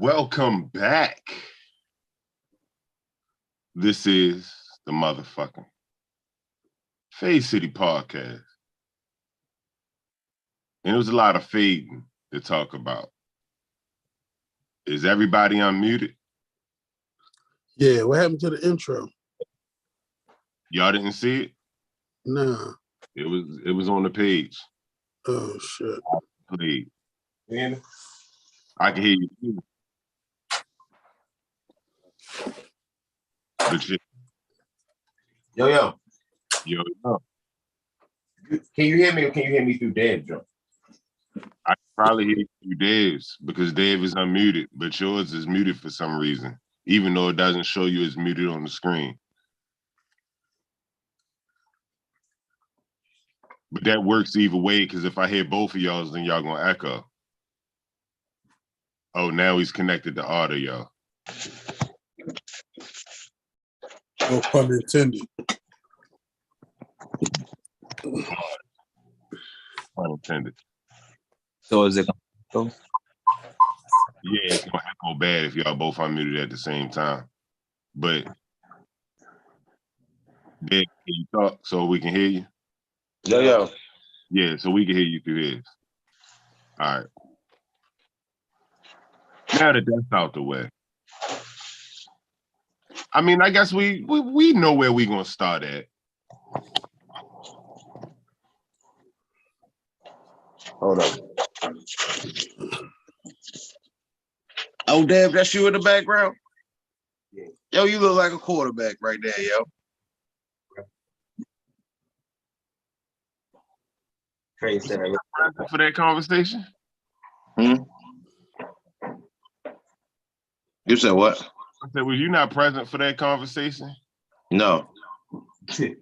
Welcome back. This is the motherfucking Fade City Podcast. And it was a lot of fading to talk about. Is everybody unmuted? Yeah, what happened to the intro? Y'all didn't see it? Nah. It was on the page. Oh shit. Played. I can hear you too. But shit. Yo. Can you hear me or can you hear me through Dave, Joe? I can probably hear you through Dave's because Dave is unmuted, but yours is muted for some reason, even though it doesn't show you it's muted on the screen. But that works either way, because if I hear both of y'all's, then y'all gonna echo. Oh, now he's connected to audio. No pun intended. Pun intended. So is it? Yeah, it's gonna echo bad if y'all both unmuted at the same time. But Dave, can you talk so we can hear you? Yo. Yeah, so we can hear you through his. All right. Now that that's out the way, I mean, I guess we know where we gonna start at. Hold on. Oh, Dave, that's you in the background? Yeah. Yo, you look like a quarterback right there, yo. For that conversation? You said what? I said, was you not present for that conversation? No. Yeah.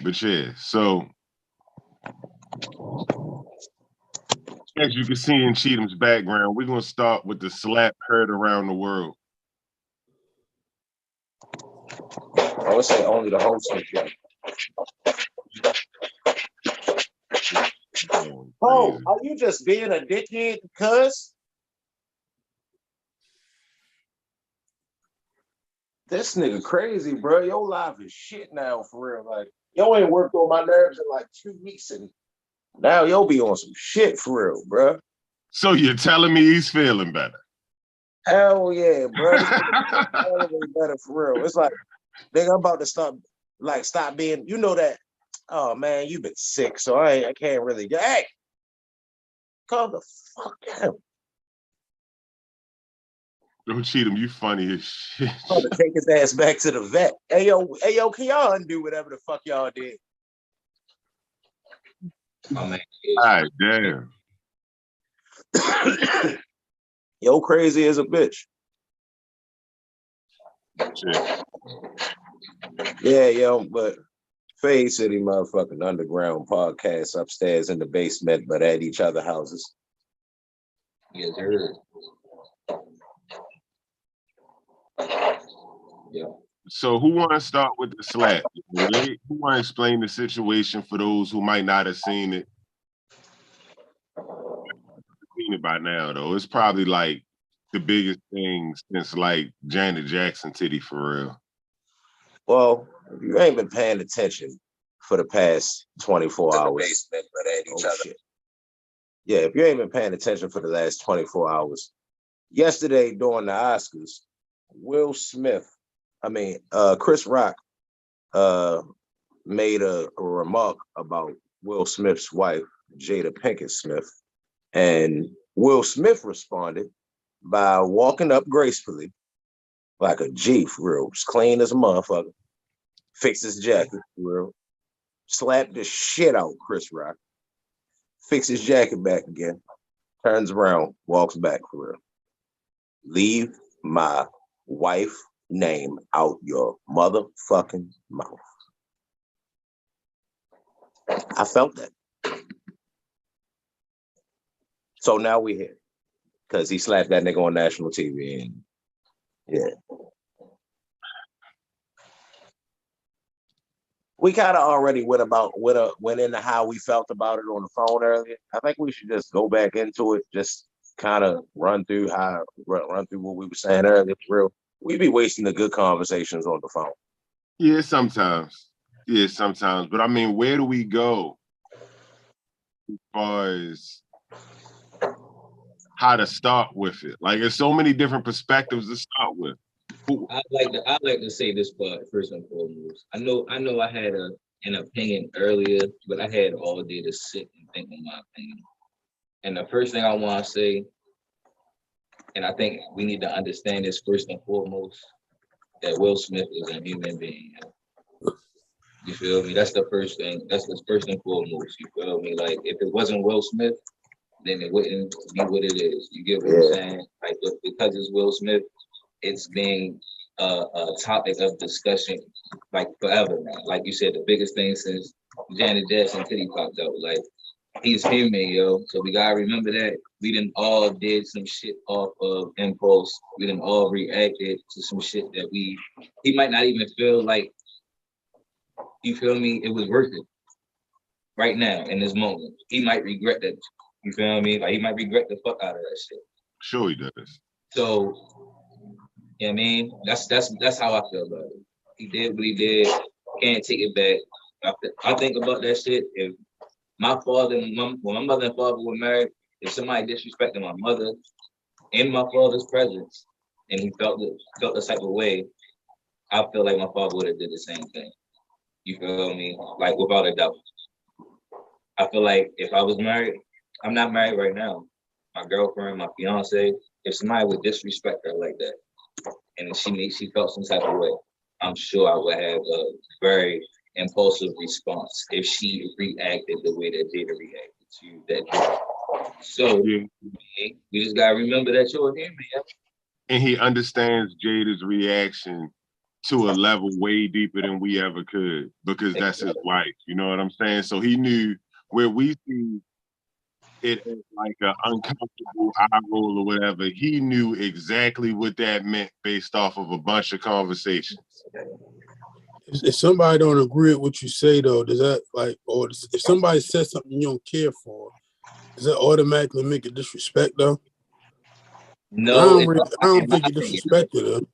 But yeah, so as you can see in Cheatham's background, we're gonna start with the slap heard around the world. I would say only the host can share. Oh, are you just being a dickhead, cuz? This nigga crazy, bro. Your life is shit now, for real. Like, yo ain't worked on my nerves in like 2 weeks, and now yo be on some shit for real, bro. So you're telling me he's feeling better? Hell yeah, bro. Better for real. It's like, nigga, I'm about to stop being, you know that. Oh man, you've been sick, so I can't really. Hey, calm the fuck down. Don't cheat him. You funny as shit. I'm about to take his ass back to the vet. Hey yo, can y'all undo whatever the fuck y'all did? Oh, man. All right, damn. Yo, crazy as a bitch. Shit. Yeah, yo, but Fade City motherfucking underground podcast upstairs in the basement, but at each other houses. Yes, sir. Yeah. So who want to start with the slap? Who want to explain the situation for those who might not have seen it? Seen it by now, though. It's probably like the biggest thing since like Janet Jackson titty, for real. Well, if you ain't been paying attention for the past 24 hours. Shit. Yeah, if you ain't been paying attention for the last 24 hours. Yesterday during the Oscars, Chris Rock made a remark about Will Smith's wife, Jada Pinkett Smith. And Will Smith responded by walking up gracefully, like a G for real, just clean as a motherfucker, fix his jacket for real, slapped the shit out Chris Rock, fix his jacket back again, turns around, walks back for real. Leave my wife name out your motherfucking mouth. I felt that. So now we're here. Because he slapped that nigga on national TV. And yeah. we kind of already went into how we felt about it on the phone earlier. I think we should just go back into it, just kind of run through what we were saying earlier. For real, we be wasting the good conversations on the phone. Yeah, sometimes. Yeah, sometimes. But I mean, where do we go as far as how to start with it? Like, there's so many different perspectives to start with. I like to say this part first and foremost. I know I had an opinion earlier, but I had all day to sit and think on my opinion. And the first thing I want to say, and I think we need to understand this first and foremost, that Will Smith is a human being. You feel me? That's the first thing. That's the first and foremost. You feel me? Like, if it wasn't Will Smith, then it wouldn't be what it is. You get what I'm saying? Like, because it's Will Smith, it's being a topic of discussion like forever now. Like you said, the biggest thing since Janet Jackson titty popped out. Like, he's human, yo. So we gotta remember that. We done all did some shit off of impulse. We done all reacted to some shit that he might not even feel like, you feel me, it was worth it. Right now, in this moment. He might regret that. You feel me? Like, he might regret the fuck out of that shit. Sure he does. So, you know what I mean? That's how I feel about it. He did what he did. Can't take it back. I think about that shit. If my father and when my mother and father were married, if somebody disrespected my mother in my father's presence and he felt the type of way, I feel like my father would have did the same thing. You feel me? Like, without a doubt. I feel like if I was married, I'm not married right now. My girlfriend, my fiance, if somebody would disrespect her like that, and she felt some type of way, I'm sure I would have a very impulsive response if she reacted the way that Jada reacted to that. So we just gotta remember that you're a human, man. And he understands Jada's reaction to a level way deeper than we ever could, because that's his wife. You know what I'm saying? So he knew where we see it as like an uncomfortable eye roll or whatever. He knew exactly what that meant based off of a bunch of conversations. If somebody don't agree with what you say, though, does that, like, or if somebody says something you don't care for, does that automatically make it disrespect, though? No, I don't think it disrespected her.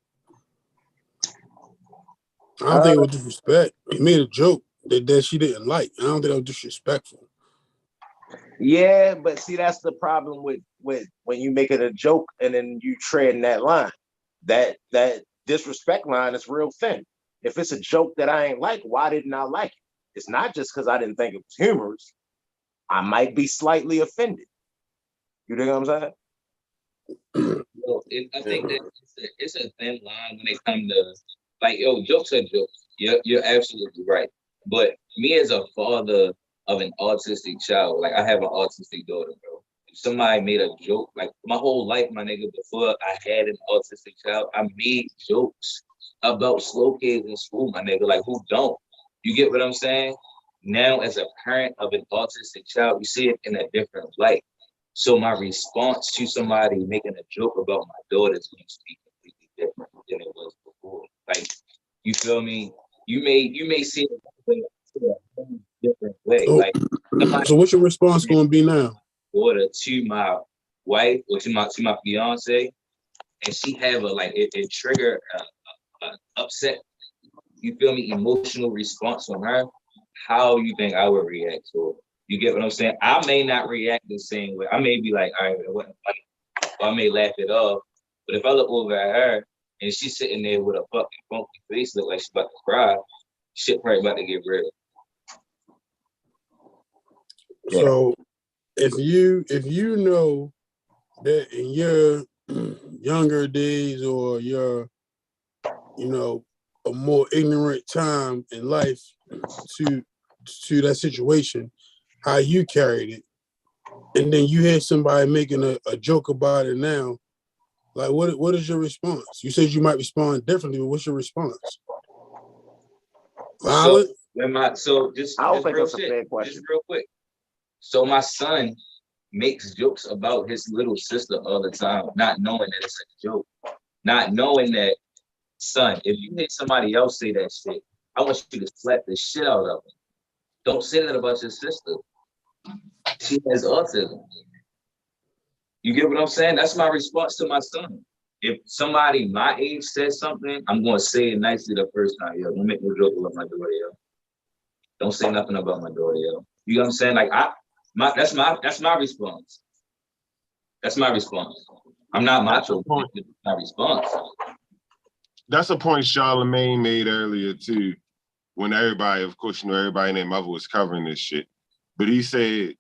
I don't think it was disrespect. He made a joke that she didn't like. I don't think that was disrespectful. Yeah, but see, that's the problem with when you make it a joke and then you treading that line. That disrespect line is real thin. If it's a joke that I ain't like, why didn't I like it? It's not just because I didn't think it was humorous. I might be slightly offended. You know what I'm saying? I think that it's a thin line when it comes to, like, yo, jokes are jokes. You're absolutely right. But me as a father of an autistic child, like, I have an autistic daughter, bro. If somebody made a joke, like, my whole life, my nigga, before I had an autistic child, I made jokes about slow kids in school, my nigga. Like, who don't? You get what I'm saying? Now, as a parent of an autistic child, you see it in a different light. So my response to somebody making a joke about my daughter is going to be completely different than it was before. Like, you feel me? You may see it in a different way. So what's your response going to be now? Daughter to my wife or to my fiance, and she have it trigger upset. You feel me? Emotional response from her. How you think I would react to it? You get what I'm saying? I may not react the same way. I may be like, all right, it wasn't funny. Or I may laugh it off. But if I look over at her and she's sitting there with a fucking funky face, look like she's about to cry, shit probably about to get real. So if you know that in your younger days or your, a more ignorant time in life to that situation, how you carried it, and then you hear somebody making a joke about it now, like what is your response? You said you might respond differently, but what's your response? Violent? So just real quick. So my son makes jokes about his little sister all the time, not knowing that it's a joke, not knowing that, son, if you hear somebody else say that shit, I want you to slap the shit out of him. Don't say that about your sister. She has autism. You get what I'm saying? That's my response to my son. If somebody my age says something, I'm going to say it nicely the first time. Yo, don't make no joke about my daughter, yo. Don't say nothing about my daughter, yo. You know what I'm saying? Like that's my response. That's my response. I'm not macho. That's my response. That's a point Charlemagne made earlier too, when everybody, of course, you know, everybody and their mother was covering this shit. But he said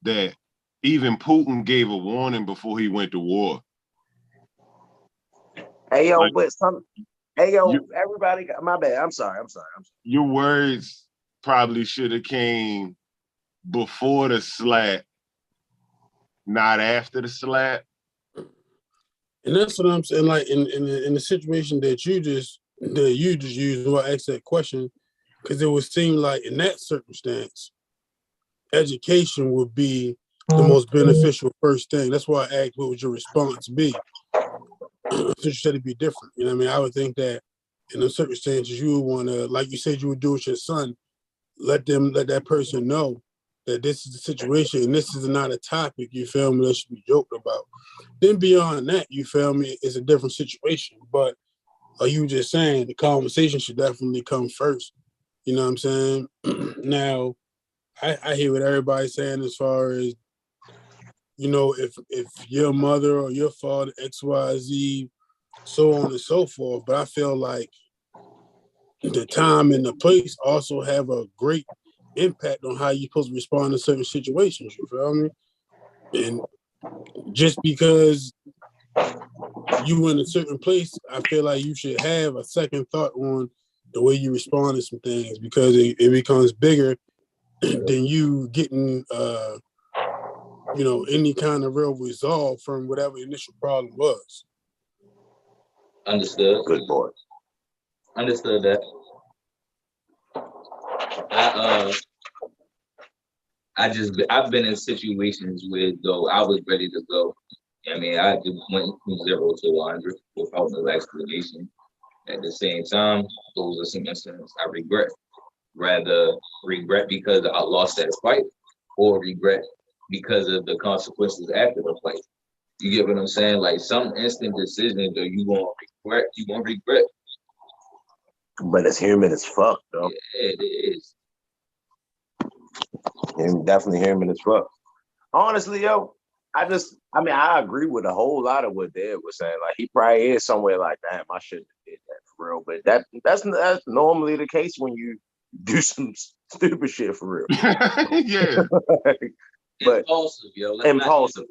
that even Putin gave a warning before he went to war. Hey yo, Like, everybody got my bad. I'm sorry. Your words probably should have came before the slap, not after the slap. And that's what I'm saying. Like in the situation that you just used when I asked that question, because it would seem like in that circumstance, education would be the most beneficial first thing. That's why I asked, what would your response be? So you said it'd be different. You know what I mean? I would think that in those circumstances, you would want to, like you said, you would do with your son, let that person know that this is the situation and this is not a topic, you feel me, that should be joked about. Then beyond that, you feel me, it's a different situation. But are you just saying the conversation should definitely come first? You know what I'm saying? Now, I hear what everybody's saying as far as, you know, if your mother or your father, XYZ, so on and so forth. But I feel like the time and the place also have a great impact on how you're supposed to respond to certain situations. You feel me? And just because you in a certain place, I feel like you should have a second thought on the way you respond to some things, because it becomes bigger than you getting you know, any kind of real resolve from whatever the initial problem was. Understood. Good boy. Understood that. I've been in situations where though I was ready to go. I mean, I just went from 0 to 100 without no explanation. At the same time, those are some incidents I regret. Rather regret because I lost that fight, or regret because of the consequences after the fight. You get what I'm saying? Like some instant decisions that you gonna regret. But it's human as fuck, though. Yeah, it is. Definitely human as fuck. Honestly, yo, I agree with a whole lot of what Dad was saying. Like, he probably is somewhere like that. I shouldn't have did that for real. But that's normally the case when you do some stupid shit for real. Yeah. But impulsive, yo. Impulsive.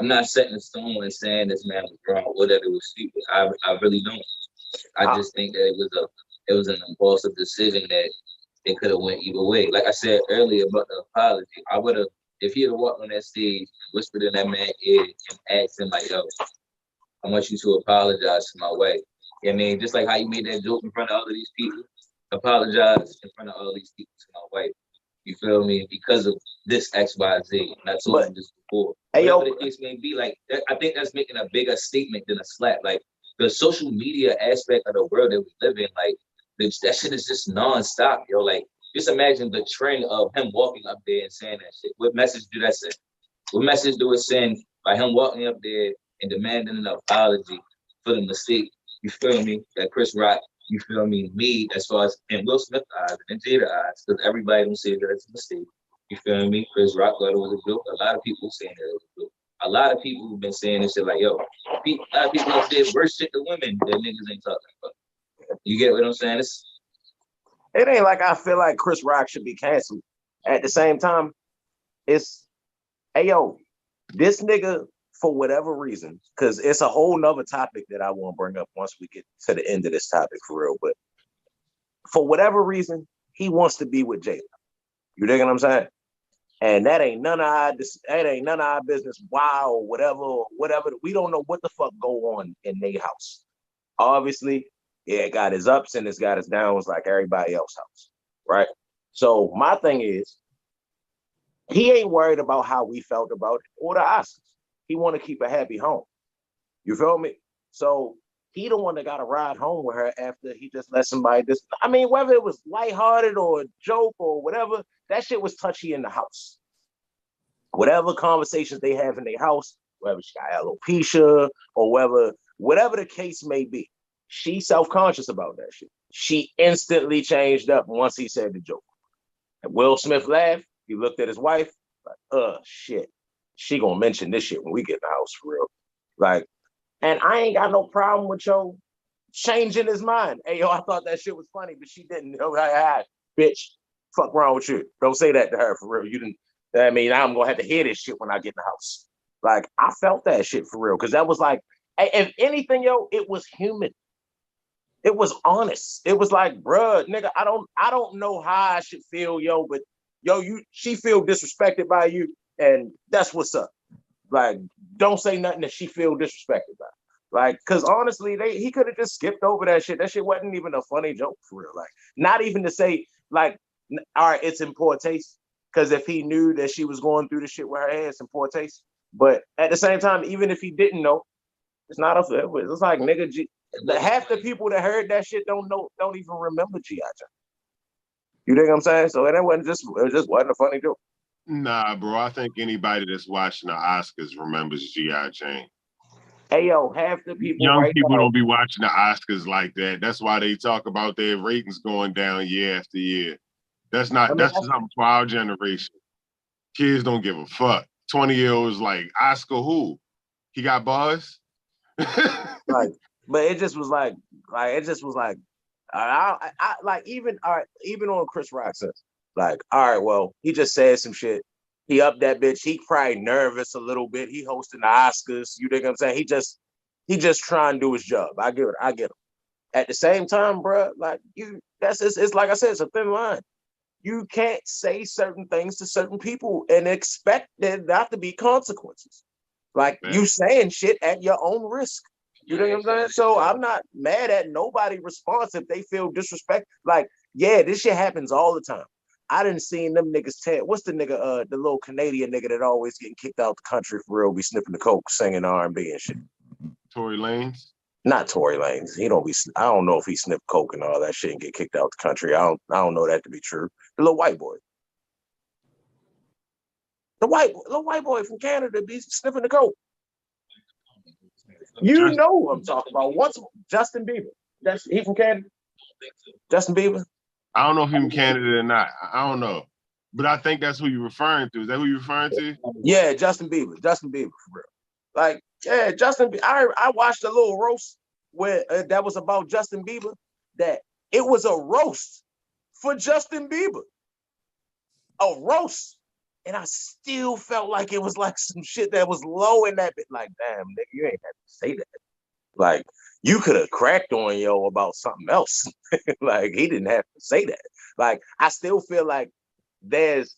I'm not setting a stone and saying this man was wrong or that it was stupid. I really don't. I just think that it was an impulsive decision that it could have went either way. Like I said earlier about the apology, I would have, if he had walked on that stage, whispered in that man's ear and asked him like, yo, I want you to apologize to my wife. I mean, just like how you made that joke in front of all of these people, apologize in front of all these people to my wife. You feel me? Because of this X, Y, Z. And I told him this before. Whatever the case may be, like I think that's making a bigger statement than a slap. Like the social media aspect of the world that we live in, like that shit is just nonstop, yo. Like just imagine the trend of him walking up there and saying that shit. What message do that send? What message do it send by him walking up there and demanding an apology for the mistake? You feel me? That Chris Rock, you feel me, made as far as in Will Smith eyes and Jada eyes, because everybody don't say that it's a mistake. You feel me? Chris Rock thought it was a joke. A lot of people saying that it was a joke. A lot of people have been saying this shit like, yo, a lot of people have said worse shit to women that niggas ain't talking about. You get what I'm saying? It ain't like I feel like Chris Rock should be canceled. At the same time, it's, hey, yo, this nigga, for whatever reason, because it's a whole nother topic that I want to bring up once we get to the end of this topic for real, but for whatever reason, he wants to be with Jada. You dig what I'm saying? And that ain't none of our business. Wow, whatever. We don't know what the fuck go on in their house. Obviously, yeah, it got his ups and it's got his downs like everybody else's house, right? So my thing is, he ain't worried about how we felt about it or the Oscars. He want to keep a happy home. You feel me? So he the one that got to ride home with her after he just let somebody just. I mean, whether it was lighthearted or a joke or whatever, that shit was touchy in the house. Whatever conversations they have in their house, whether she got alopecia or whatever the case may be, she self-conscious about that shit. She instantly changed up once he said the joke. And Will Smith laughed. He looked at his wife, like, shit. She gonna mention this shit when we get in the house for real. Like, and I ain't got no problem with yo changing his mind. Hey, yo, I thought that shit was funny, but she didn't. Bitch, fuck wrong with you. Don't say that to her for real. You didn't. I mean, I'm gonna have to hear this shit when I get in the house. Like, I felt that shit for real because that was like, if anything, yo, it was human. It was honest. It was like, bruh, nigga, I don't know how I should feel, yo, but yo, she feel disrespected by you, and that's what's up. Like, don't say nothing that she feel disrespected by. Like, cause honestly, he could have just skipped over that shit. That shit wasn't even a funny joke for real. Like, not even to say, like, all right, it's in poor taste. Cause if he knew that she was going through the shit with her head, it's in poor taste. But at the same time, even if he didn't know, it's not a. It's like, nigga, half the people that heard that shit don't even remember G.I. Jane. You think I'm saying? So it just wasn't a funny joke. Nah, bro. I think anybody that's watching the Oscars remembers G.I. Jane. Hey, yo, half the people Young right people now, don't be watching the Oscars like that. That's why they talk about their ratings going down year after year. That's something for our generation. Kids don't give a fuck. 20-year-olds like, Oscar who? He got bars? like, but it just was like I like even all right, even on Chris Rock says, like, all right, well, he just said some shit. He upped that bitch. He probably nervous a little bit. He hosting the Oscars. You think I'm saying? He just trying to do his job. I get him. At the same time, bro, like it's like I said, it's a thin line. You can't say certain things to certain people and expect there not to be consequences. Like, you saying shit at your own risk. You know what I'm saying? So I'm not mad at nobody response if they feel disrespect. Like, yeah, this shit happens all the time. I didn't see them niggas tell. What's the nigga, the little Canadian nigga that always getting kicked out the country for real, be sniffing the coke, singing R&B and shit. Tory Lanez? Not Tory Lanez. He don't be. I don't know if he sniffed coke and all that shit and get kicked out the country. I don't know that to be true. The little white boy. The little white boy from Canada be sniffing the coke. You know who I'm talking about. What's Justin Bieber? That's he from Canada? Justin Bieber? I don't know if he's from Canada or not. I don't know. But I think that's who you're referring to. Is that who you're referring to? Yeah, Justin Bieber. Justin Bieber, for real. Like, yeah, Justin Bieber. I watched a little roast where that was about Justin Bieber, that it was a roast for Justin Bieber. A roast. And I still felt like it was like some shit that was low in that bit. Like, damn, nigga, you ain't have to say that. Like, you could have cracked on yo about something else. Like, he didn't have to say that. Like, I still feel like there's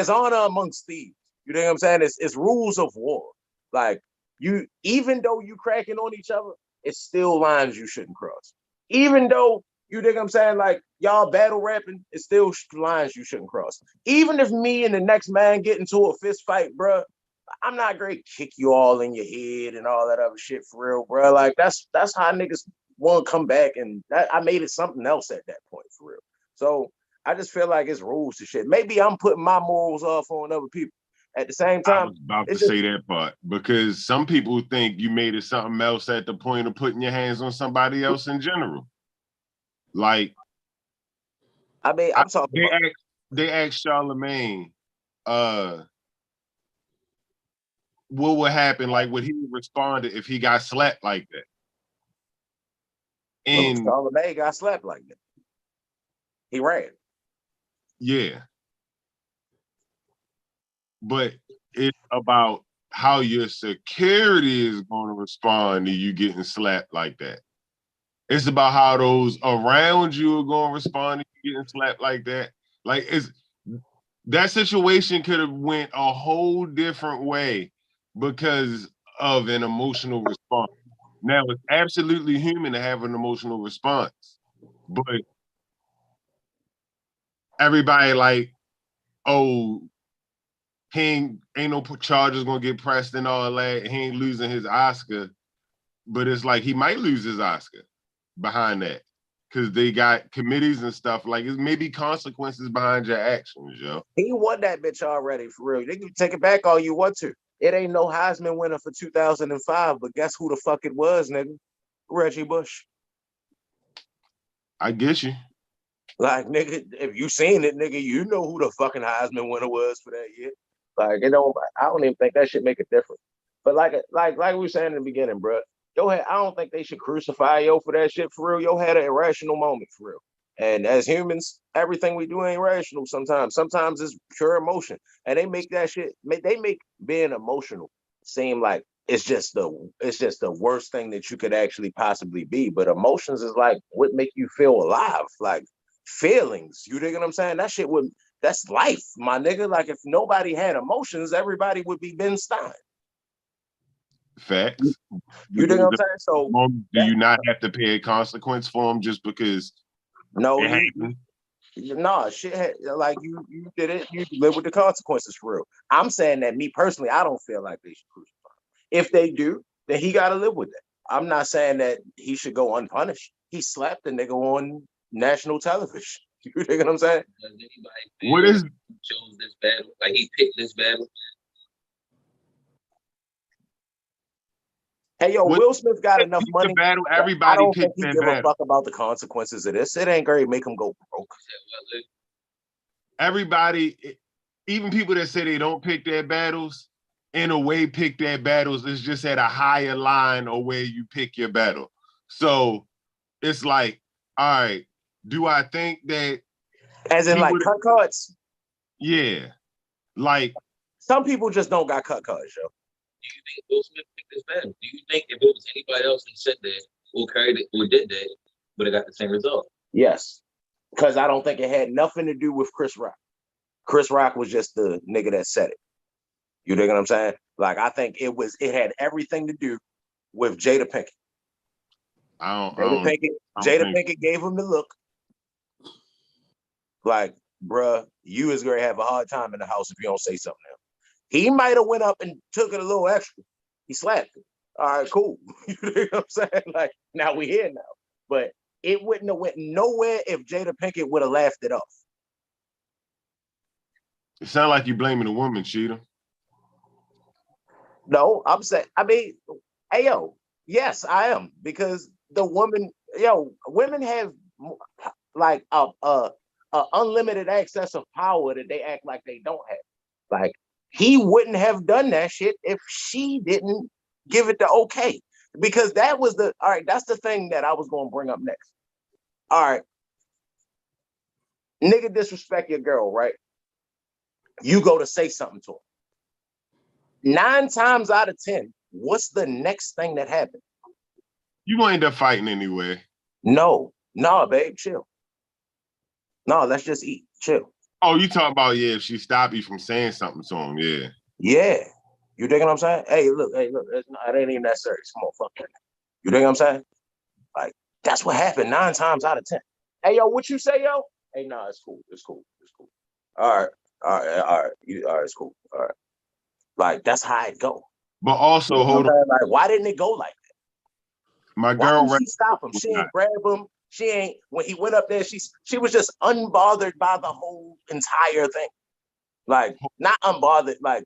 honor amongst thieves. You know what I'm saying? It's rules of war. Like, you, even though you cracking on each other, it's still lines you shouldn't cross. Even though, you think I'm saying, like, y'all battle rapping, it's still lines you shouldn't cross. Even if me and the next man get into a fist fight, bro, I'm not going to kick you all in your head and all that other shit for real, bro. Like, that's how niggas want to come back, and I made it something else at that point for real. So I just feel like it's rules to shit. Maybe I'm putting my morals off on other people. At the same time, I was about to say that part, because some people think you made it something else at the point of putting your hands on somebody else in general. Like, I mean, I'm talking about. They asked Charlemagne, what would happen? Like, would he respond if he got slapped like that? And Charlemagne got slapped like that. He ran. Yeah. But it's about how your security is going to respond to you getting slapped like that. It's about how those around you are going to respond to you getting slapped like that. Like, that situation could have went a whole different way because of an emotional response. Now, it's absolutely human to have an emotional response, but everybody like, oh, he ain't no charges gonna get pressed and all that. He ain't losing his Oscar. but it's like he might lose his Oscar behind that. Because they got committees and stuff. Like, it's maybe consequences behind your actions, yo. He won that bitch already, for real. You can take it back all you want to. It ain't no Heisman winner for 2005, but guess who the fuck it was, nigga? Reggie Bush. I get you. Like, nigga, if you seen it, nigga, you know who the fucking Heisman winner was for that year. Like, it don't. I don't even think that should make a difference. But like we were saying in the beginning, bro. I don't think they should crucify yo for that shit, for real. Yo had an irrational moment, for real. And as humans, everything we do ain't rational sometimes. Sometimes it's pure emotion. And they make that shit, they make being emotional seem like it's just the worst thing that you could actually possibly be. But emotions is like what make you feel alive, like feelings. You dig what I'm saying? That shit that's life, my nigga. Like if nobody had emotions, everybody would be Ben Stein. Facts. You dig what I'm saying? So do you not have to pay a consequence for them just because no, it happened? Nah, shit. Like you did it. You live with the consequences for real. I'm saying that me personally, I don't feel like they should crucify him. If they do, then he got to live with it. I'm not saying that he should go unpunished. He slapped the nigga on national television. You think what I'm saying? Does anybody What is chose this battle? Like he picked this battle? Hey, yo, Will Smith got enough money. Battle, everybody I don't think picked he that give a battle. fuck about the consequences of this. It ain't gonna make him go broke. Everybody, even people that say they don't pick their battles, in a way pick their battles. It's just at a higher line or where you pick your battle. So it's like, all right, do I think that as in like cut cards? Yeah. Like some people just don't got cut cards, yo. Do you think Will Smith picked this battle? Do you think if it was anybody else who said that or carried it or did that, would have got the same result? Yes. Because I don't think it had nothing to do with Chris Rock. Chris Rock was just the nigga that said it. You dig what I'm saying? Like I think it had everything to do with Jada Pinkett. Jada Pinkett gave him the look. Like, bruh, you is gonna have a hard time in the house if you don't say something else. He might have went up and took it a little extra. He slapped it. All right, cool. You know what I'm saying? Like, now we here now. But it wouldn't have went nowhere if Jada Pinkett would have laughed it off. It sounds like you blaming the woman, Cheetah. No, I'm saying, hey, yo, yes, I am. Because the woman, women have like a unlimited access of power that they act like they don't have. Like, he wouldn't have done that shit if she didn't give it the okay. Because that was that's the thing that I was going to bring up next. All right. Nigga disrespect your girl, right? You go to say something to him. 9 times out of 10, what's the next thing that happened? You gonna end up fighting anyway. No, babe, chill. No, let's just eat. Chill. Oh, you talking about, if she stopped you from saying something to him, yeah. Yeah. You dig what I'm saying? Hey, look, it ain't even that serious. Come on, fuck that. You dig what I'm saying? Like, that's what happened 9 times out of 10. Hey, yo, what you say, yo? Hey, nah, it's cool. All right, it's cool. All right. Like, that's how it go. But also, you know hold on. Like, why didn't it go like that? My girl, why didn't she stop him? She ain't grab him. She ain't, when he went up there, she was just unbothered by the whole entire thing. Like, not unbothered, like,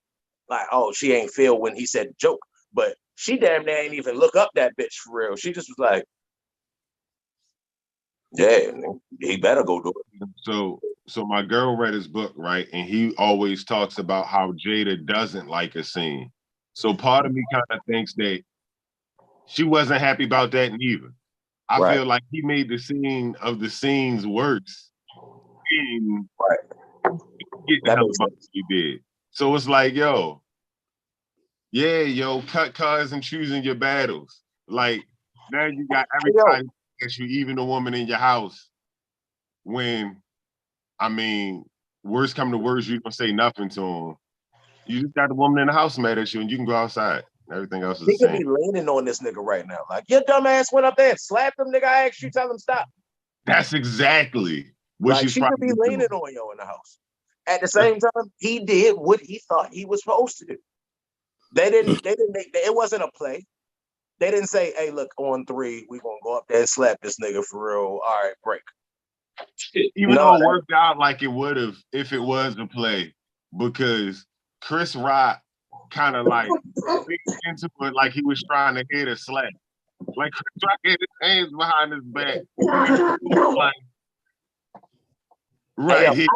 oh, she ain't feel when he said joke, but she damn near ain't even look up that bitch for real. She just was like, yeah, he better go do it. So my girl read his book, right? And he always talks about how Jada doesn't like a scene. So part of me kind of thinks that she wasn't happy about that neither. I feel like he made the scene of the scenes worse. He did. So it's like, cut cards and choosing your battles. Like, now you got everybody against you, even the woman in your house. When, worst come to worst, you don't say nothing to him. You just got the woman in the house mad at you, and you can go outside. Everything else is the same. He could be leaning on this nigga right now. Like, your dumb ass went up there and slapped him, nigga. I asked you, tell him stop. That's exactly what she's she could be leaning on you in the house. At the same time, he did what he thought he was supposed to do. They didn't. It wasn't a play. They didn't say, hey, look, on 3, we gonna go up there and slap this nigga for real. All right, break. Even No, though it worked out like it would have if it was a play, because Chris Rock kind of like leaned into it like he was trying to hit a slap. Like Chris Rock had his hands behind his back. Like, right here.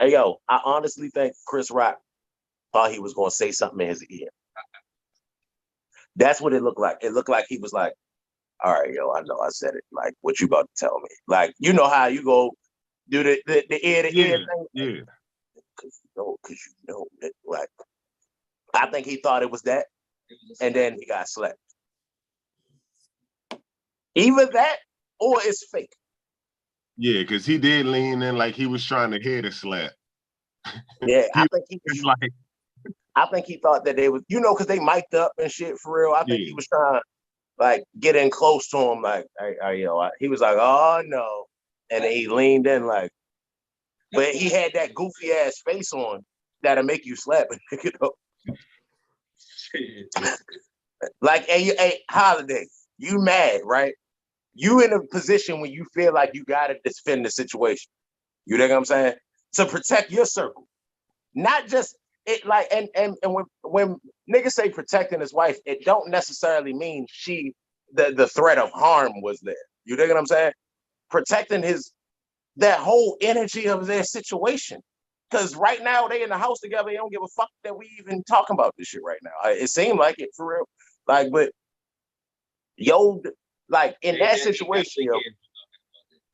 Hey, yo, I honestly think Chris Rock thought he was gonna say something in his ear. That's what it looked like. It looked like he was like, all right, yo, I know I said it. Like, what you about to tell me? Like, you know how you go do the ear to ear thing? Yeah. Because you know that, like, I think he thought it was that, and then he got slapped. Either that or it's fake. Yeah, because he did lean in like he was trying to hit a slap. Yeah, I think It's like, I think he thought that they was, you know, because they mic'd up and shit for real. I think Yeah. he was trying to like get in close to him, like, you know, he was like, oh no, and then he leaned in like, but he had that goofy ass face on that'll make you slap it, you know. Like, hey, Holiday, you mad, right? You in a position when you feel like you gotta defend the situation. You know what I'm saying? To protect your circle, not just it. Like, and when niggas say protecting his wife, it don't necessarily mean the threat of harm was there. You know what I'm saying? Protecting that whole energy of their situation. Because right now they in the house together, they don't give a fuck that we even talking about this shit right now. It seemed like it for real. Like, but yo, like in that situation, yo.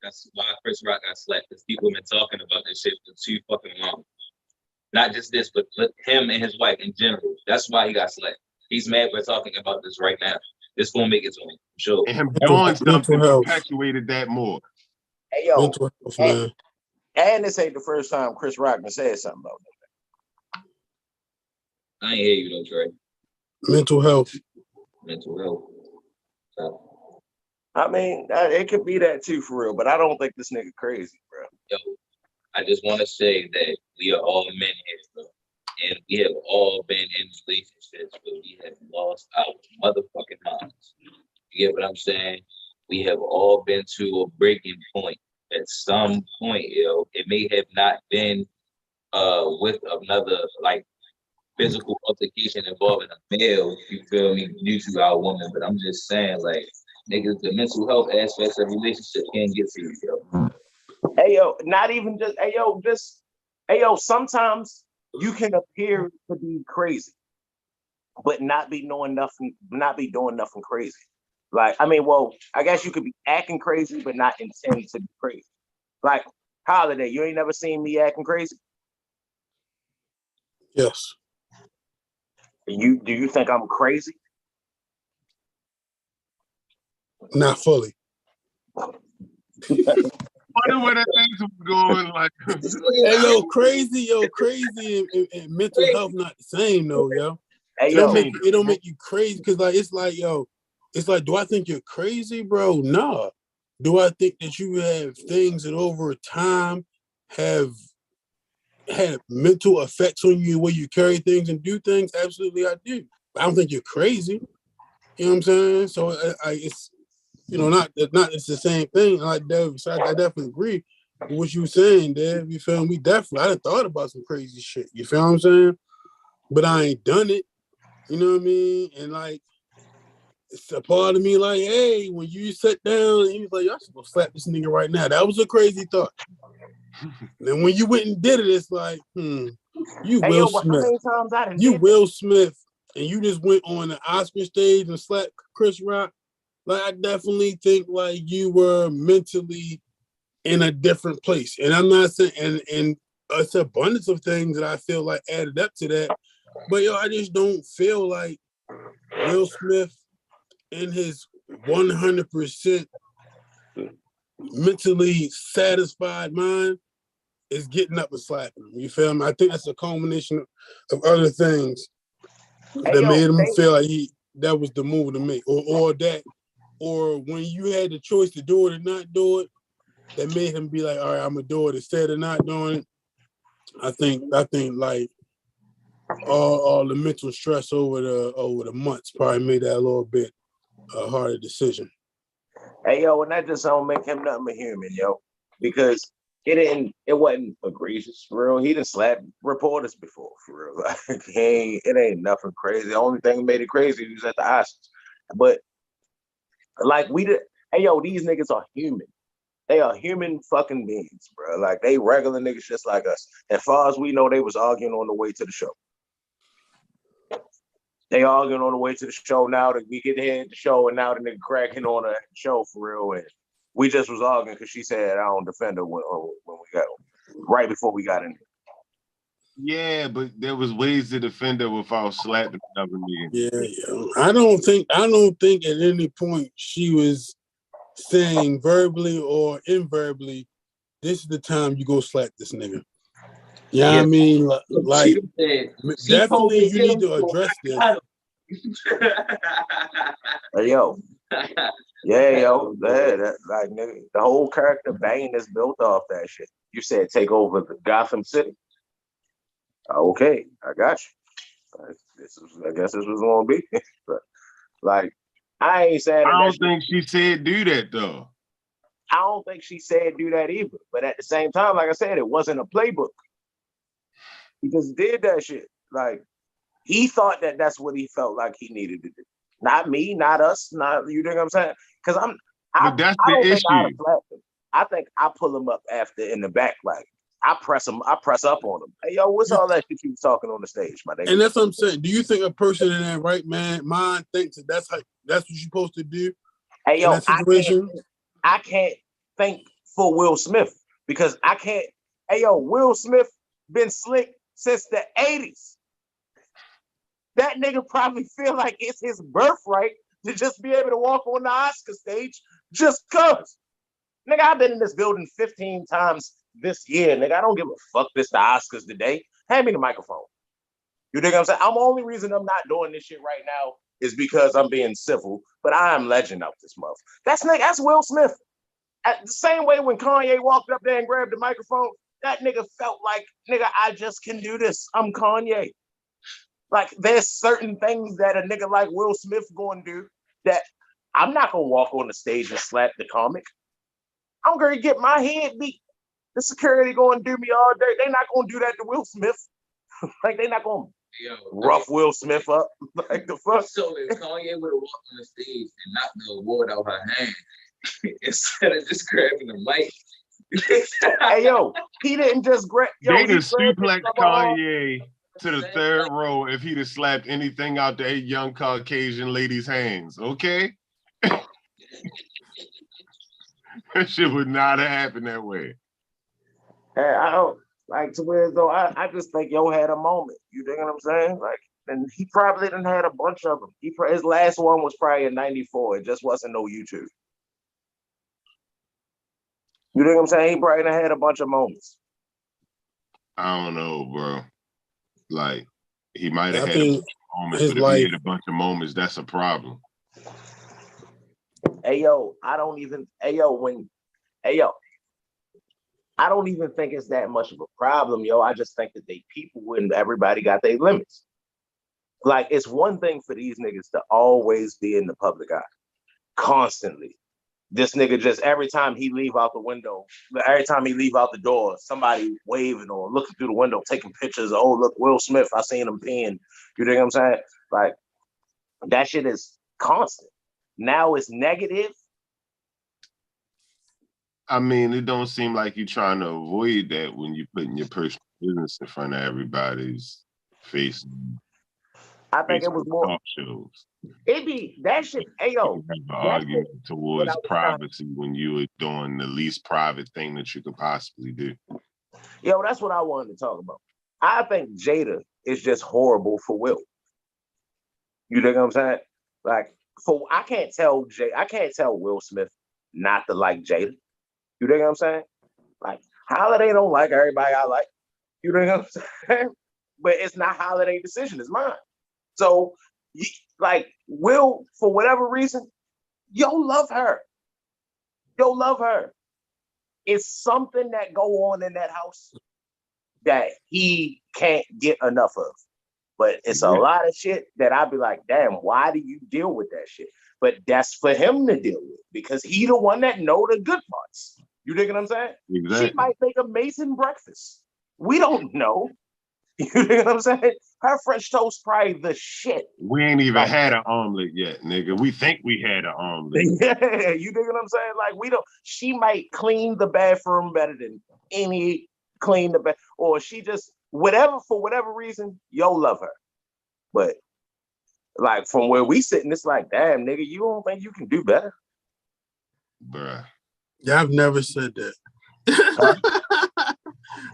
That's why Chris Rock got slapped, because people have been talking about this shit for too fucking long. Not just this, but him and his wife in general. That's why he got slapped. He's mad we're talking about this right now. This gonna make it to him, for sure. and him doing something perpetuated that more. Hey, yo, Mental health, man. and this ain't the first time Chris Rock said something about that. I ain't hear you though, Trey. Mental health. Mental health. So, I mean, it could be that too for real, but I don't think this nigga crazy, bro. yo, I just want to say that we are all men here, bro. And we have all been in relationships where we have lost our motherfucking minds. You get what I'm saying? We have all been to a breaking point at some point, yo. It may have not been with another like physical altercation involving a male, you feel me, due to our woman, but I'm just saying, like, niggas, the mental health aspects of relationships can't get to you, yo. Hey, yo, not even just, hey, yo, sometimes you can appear to be crazy, but not be doing nothing crazy. Like, I mean, well, I guess you could be acting crazy, but not intend to be crazy. Like, Holiday, you ain't never seen me acting crazy? Yes. Do you think I'm crazy? Not fully. Wonder where that things was going, like. Hey, crazy and mental health not the same though, yo. Hey, It don't make you crazy because like it's like, do I think you're crazy, bro? Nah. Do I think that you have things that over time have had mental effects on you, where you carry things and do things? Absolutely, I do. I don't think you're crazy. You know what I'm saying? So it's, you know, not it's the same thing. Like Dev, so I definitely agree with what you were saying, Dev. You feel me? Definitely, I done thought about some crazy shit. You feel what I'm saying? But I ain't done it. You know what I mean? And like, it's a part of me like, hey, when you sat down and you was like, y'all should go slap this nigga right now. That was a crazy thought. Then when you went and did it, it's like, you Will Smith. You Will Smith, and you just went on the Oscar stage and slapped Chris Rock. Like, I definitely think like you were mentally in a different place. And I'm not saying, and it's an abundance of things that I feel like added up to that. But yo, I just don't feel like Will Smith in his 100% mentally satisfied mind is getting up and slapping him. You feel me? I think that's a culmination of other things that made him feel like that was the move to make, or when you had the choice to do it or not do it, that made him be like, all right, I'm gonna do it instead of not doing it. I think like all the mental stress over the months probably made that a little bit harder decision. Hey, yo, and that just don't make him nothing but human, yo. Because it wasn't egregious, for real. He done slapped reporters before, for real. Like, it ain't nothing crazy. The only thing that made it crazy was at the Oscars. But, like, hey, yo, these niggas are human. They are human fucking beings, bro. Like, they regular niggas just like us. As far as we know, they was arguing on the way to the show. They arguing on the way to the show now that we get here at the show, and now the nigga cracking on the show for real. And we just was arguing because she said I don't defend her when we got right before we got in here. Yeah, but there was ways to defend her without slapping another nigga. Yeah. I don't think at any point she was saying verbally or inverbally, this is the time you go slap this nigga. Yeah, I mean, like definitely you need to address this. Hey, yo. Yeah, yo. That, like, nigga, the whole character Bane is built off that shit. You said take over the Gotham City. Okay, I got you. I guess this was gonna be. But, like, I ain't saying I don't think she said do that though. I don't think she said do that either. But at the same time, like I said, it wasn't a playbook. He just did that shit. Like, he thought that that's what he felt like he needed to do. Not me, not us, not you. Know what I'm saying? Because but that's the issue. I think I pull him up after in the back, like I press up on him. Hey, yo, what's all that shit you was talking on the stage, my nigga? And that's what I'm saying. Do you think a person in that right mind thinks that that's what you're supposed to do? Hey, yo, situation? I can't think for Will Smith because I can't. Hey, yo, Will Smith been slick since the 80s. That nigga probably feel like it's his birthright to just be able to walk on the Oscar stage just cause. Nigga, I've been in this building 15 times this year, nigga. I don't give a fuck this the Oscars today. Hand me the microphone. You dig what I'm saying? The only reason I'm not doing this shit right now is because I'm being civil, but I am legend out this month. That's Will Smith. At the same way when Kanye walked up there and grabbed the microphone, that nigga felt like, nigga, I just can do this. I'm Kanye. Like, there's certain things that a nigga like Will Smith gonna do that I'm not gonna walk on the stage and slap the comic. I'm gonna get my head beat. The security gonna do me all day. They not gonna do that to Will Smith. Like, they not gonna rough Will Smith up. Like, the fuck. So if Kanye would have walked on the stage and knocked the award out her hand instead of just grabbing the mic. Hey, yo, he didn't just grab. They just suplex Kanye to the third row if he'd have slapped anything out the 8 young Caucasian ladies' hands, okay? That shit would not have happened that way. Hey, I don't like to where though. I just think yo had a moment. You dig what I'm saying? Like, and he probably didn't had a bunch of them. His last one was probably in '94. It just wasn't no YouTube. You dig what I'm saying? He probably done had a bunch of moments. I don't know, bro. Like, he might have had a bunch of moments, but if he had a bunch of moments, that's a problem. Hey, yo, I don't even think it's that much of a problem, yo. I just think that people and everybody got their limits. Like, it's one thing for these niggas to always be in the public eye, constantly. This nigga just every time he leave out the window, every time he leave out the door, somebody waving or looking through the window, taking pictures. Oh, look, Will Smith, I seen him peeing. You know what I'm saying? Like, that shit is constant. Now it's negative. I mean, it don't seem like you're trying to avoid that when you're putting your personal business in front of everybody's face. I think it was more talk shows. It be that shit. Hey, yo, have an argument towards privacy when you were doing the least private thing that you could possibly do. Yo, that's what I wanted to talk about. I think Jada is just horrible for Will. You know what I'm saying? Like, I can't tell Will Smith not to like Jada. You know what I'm saying? Like, Holiday don't like everybody I like. You know what I'm saying? But it's not Holiday's decision, it's mine. So, like, Will, for whatever reason, yo love her. It's something that go on in that house that he can't get enough of. But it's a lot of shit that I'd be like, damn, why do you deal with that shit? But that's for him to deal with because he the one that know the good parts. You dig what I'm saying? Exactly. She might make amazing breakfast. We don't know. You dig what I'm saying? Her French toast probably the shit. We ain't even had an omelet yet, nigga. We think we had an omelet. Yeah, you dig what I'm saying? Like we don't. She might clean the bathroom better than any clean the bath, or she just whatever for whatever reason. Yo, love her, but like from where we sitting, it's like, damn, nigga, you don't think you can do better? Bruh. Yeah, I've never said that.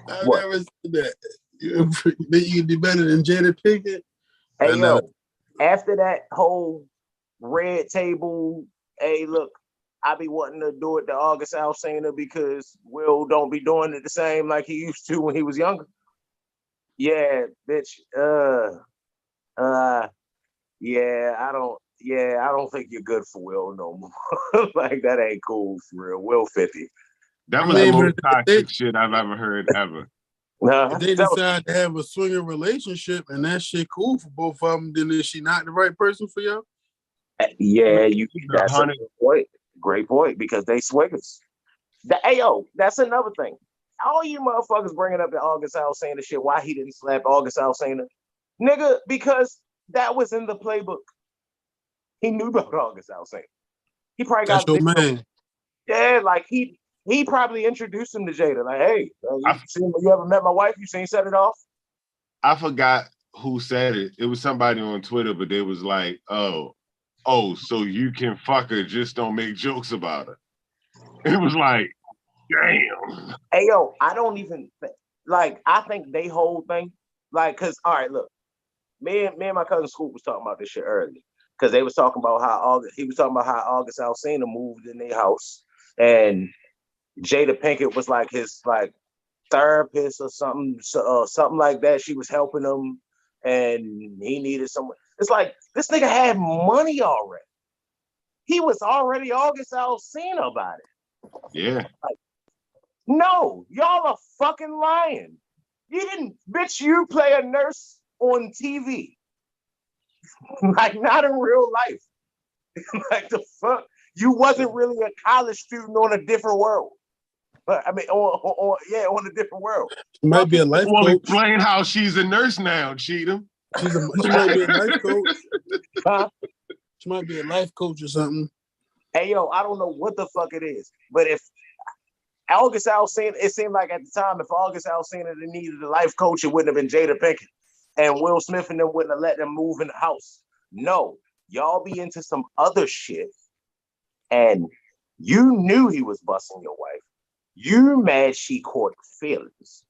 I've What? never said that. You can do better than Jada Pinkett. Hey, yo, after that whole red table, hey, look, I be wanting to do it to August Alsina because Will don't be doing it the same like he used to when he was younger. Yeah, bitch. Yeah, I don't think you're good for Will no more. Like that ain't cool for real. Will 50. That was the most toxic shit I've ever heard ever. If they decide to have a swinger relationship and that shit cool for both of them, then is she not the right person for y'all? Yeah, that's a good point. Great point, because they swingers. That's another thing. All you motherfuckers bringing up the August Alsina shit, why he didn't slap August Alsina. Nigga, because that was in the playbook. He knew about August Alsina. He probably got your man. Yeah, like he probably introduced him to Jada. Like, hey, you ever met my wife? You seen Set It Off? I forgot who said it. It was somebody on Twitter, but they was like, oh, so you can fuck her, just don't make jokes about her. It was like, damn. Hey, yo, I don't even like. I think they whole thing, like, cause all right, look, me and my cousin Scoop was talking about this shit earlier, cause they was talking about how August Alsina moved in their house, and Jada Pinkett was like his like therapist or something, something like that. She was helping him, and he needed someone. It's like this nigga had money already. He was already August Alsina about it. Yeah. Like, no, y'all are fucking lying. You didn't, bitch. You play a nurse on TV, like not in real life. Like the fuck, you wasn't really a college student on a different world. I mean, on a different world. She might be a life coach. Explain how she's a nurse now, Cheatham. She might be a life coach. Huh? She might be a life coach or something. Hey, yo, I don't know what the fuck it is, but if August Alsina, it seemed like at the time, if August Alsina needed a life coach, it wouldn't have been Jada Pinkett, and Will Smith and them wouldn't have let them move in the house. No, y'all be into some other shit, and you knew he was busting your wife. You mad she caught feelings.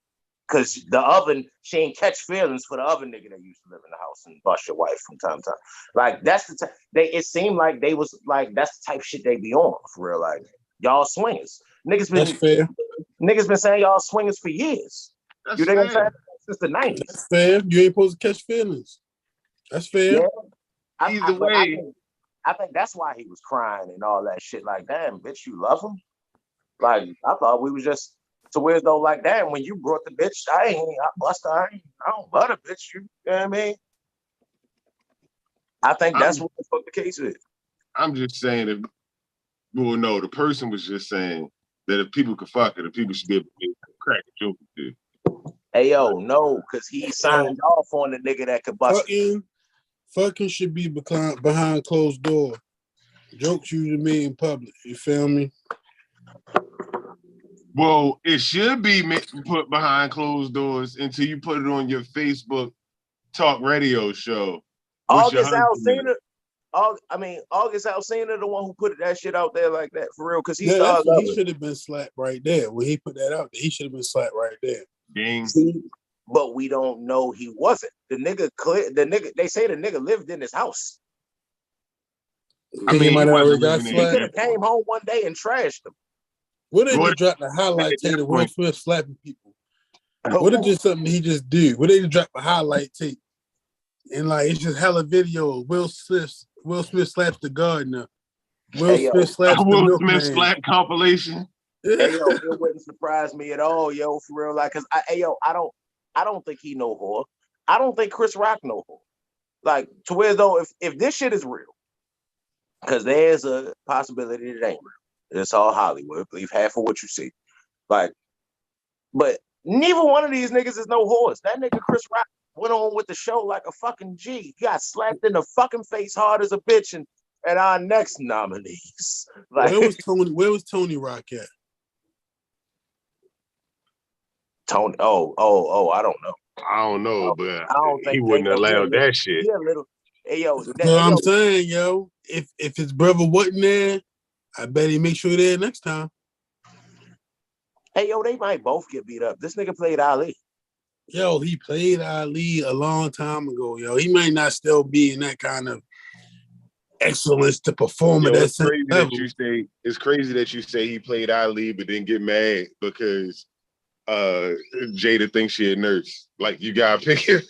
Because the oven, she ain't catch feelings for the other nigga that used to live in the house and bust your wife from time to time. Like, that's the time. It seemed like they was like, that's the type of shit they be on for real. Like, y'all swingers. Niggas been saying y'all swingers for years. That's you know what I'm fair. saying? Since the 90s. That's fair. You ain't supposed to catch feelings. That's fair. Yeah. Either way. I think that's why he was crying and all that shit. Like, damn, bitch, you love him? Like, I thought we was just to where though, like, damn, when you brought the bitch, I don't love the bitch. You know what I mean? I think that's what the fuck the case is. I'm just saying that, well, no, the person was just saying that if people could fuck it, the people should be able to crack a joke with it. Hey, yo, no, because he signed off on the nigga that could bust it. Fucking should be behind closed door. Jokes usually made in public. You feel me? Well, it should be put behind closed doors until you put it on your Facebook talk radio show. August Alsina, the one who put that shit out there like that, for real, because he should have been slapped right there. When he put that out there, he should have been slapped right there. Dang. See, but we don't know he wasn't. The nigga, they say the nigga lived in his house. I mean, he could have came home one day and trashed him. What if he dropped the highlight tape of Will Smith slapping people? What if just something he just did? What if he dropped a highlight tape and like it's just hella videos? Will Smith slaps the gardener. Smith slaps the milkman. Slap compilation. Hey, yo, it wouldn't surprise me at all, yo, for real. Like, cause I don't think he know whore. I don't think Chris Rock no more. Like to where though, if this shit is real, because there's a possibility that it ain't real. It's all Hollywood. Believe half of what you see. Like, but neither one of these niggas is no horse. That nigga Chris Rock went on with the show like a fucking G. He got slapped in the fucking face hard as a bitch and our next nominees. Like Where was Tony Rock at? Tony, I don't know. I don't know, but I don't he think wouldn't allow little, that shit. He a little, hey yo, That's what I'm saying, yo. If his brother wasn't there, I bet he make sure there next time. Hey yo, they might both get beat up. This nigga played Ali. Yo, he played Ali a long time ago, yo. He might not still be in that kind of excellence to perform at that same level. It's crazy that you say he played Ali, but then get mad because Jada thinks she a nurse. Like, you gotta pick it.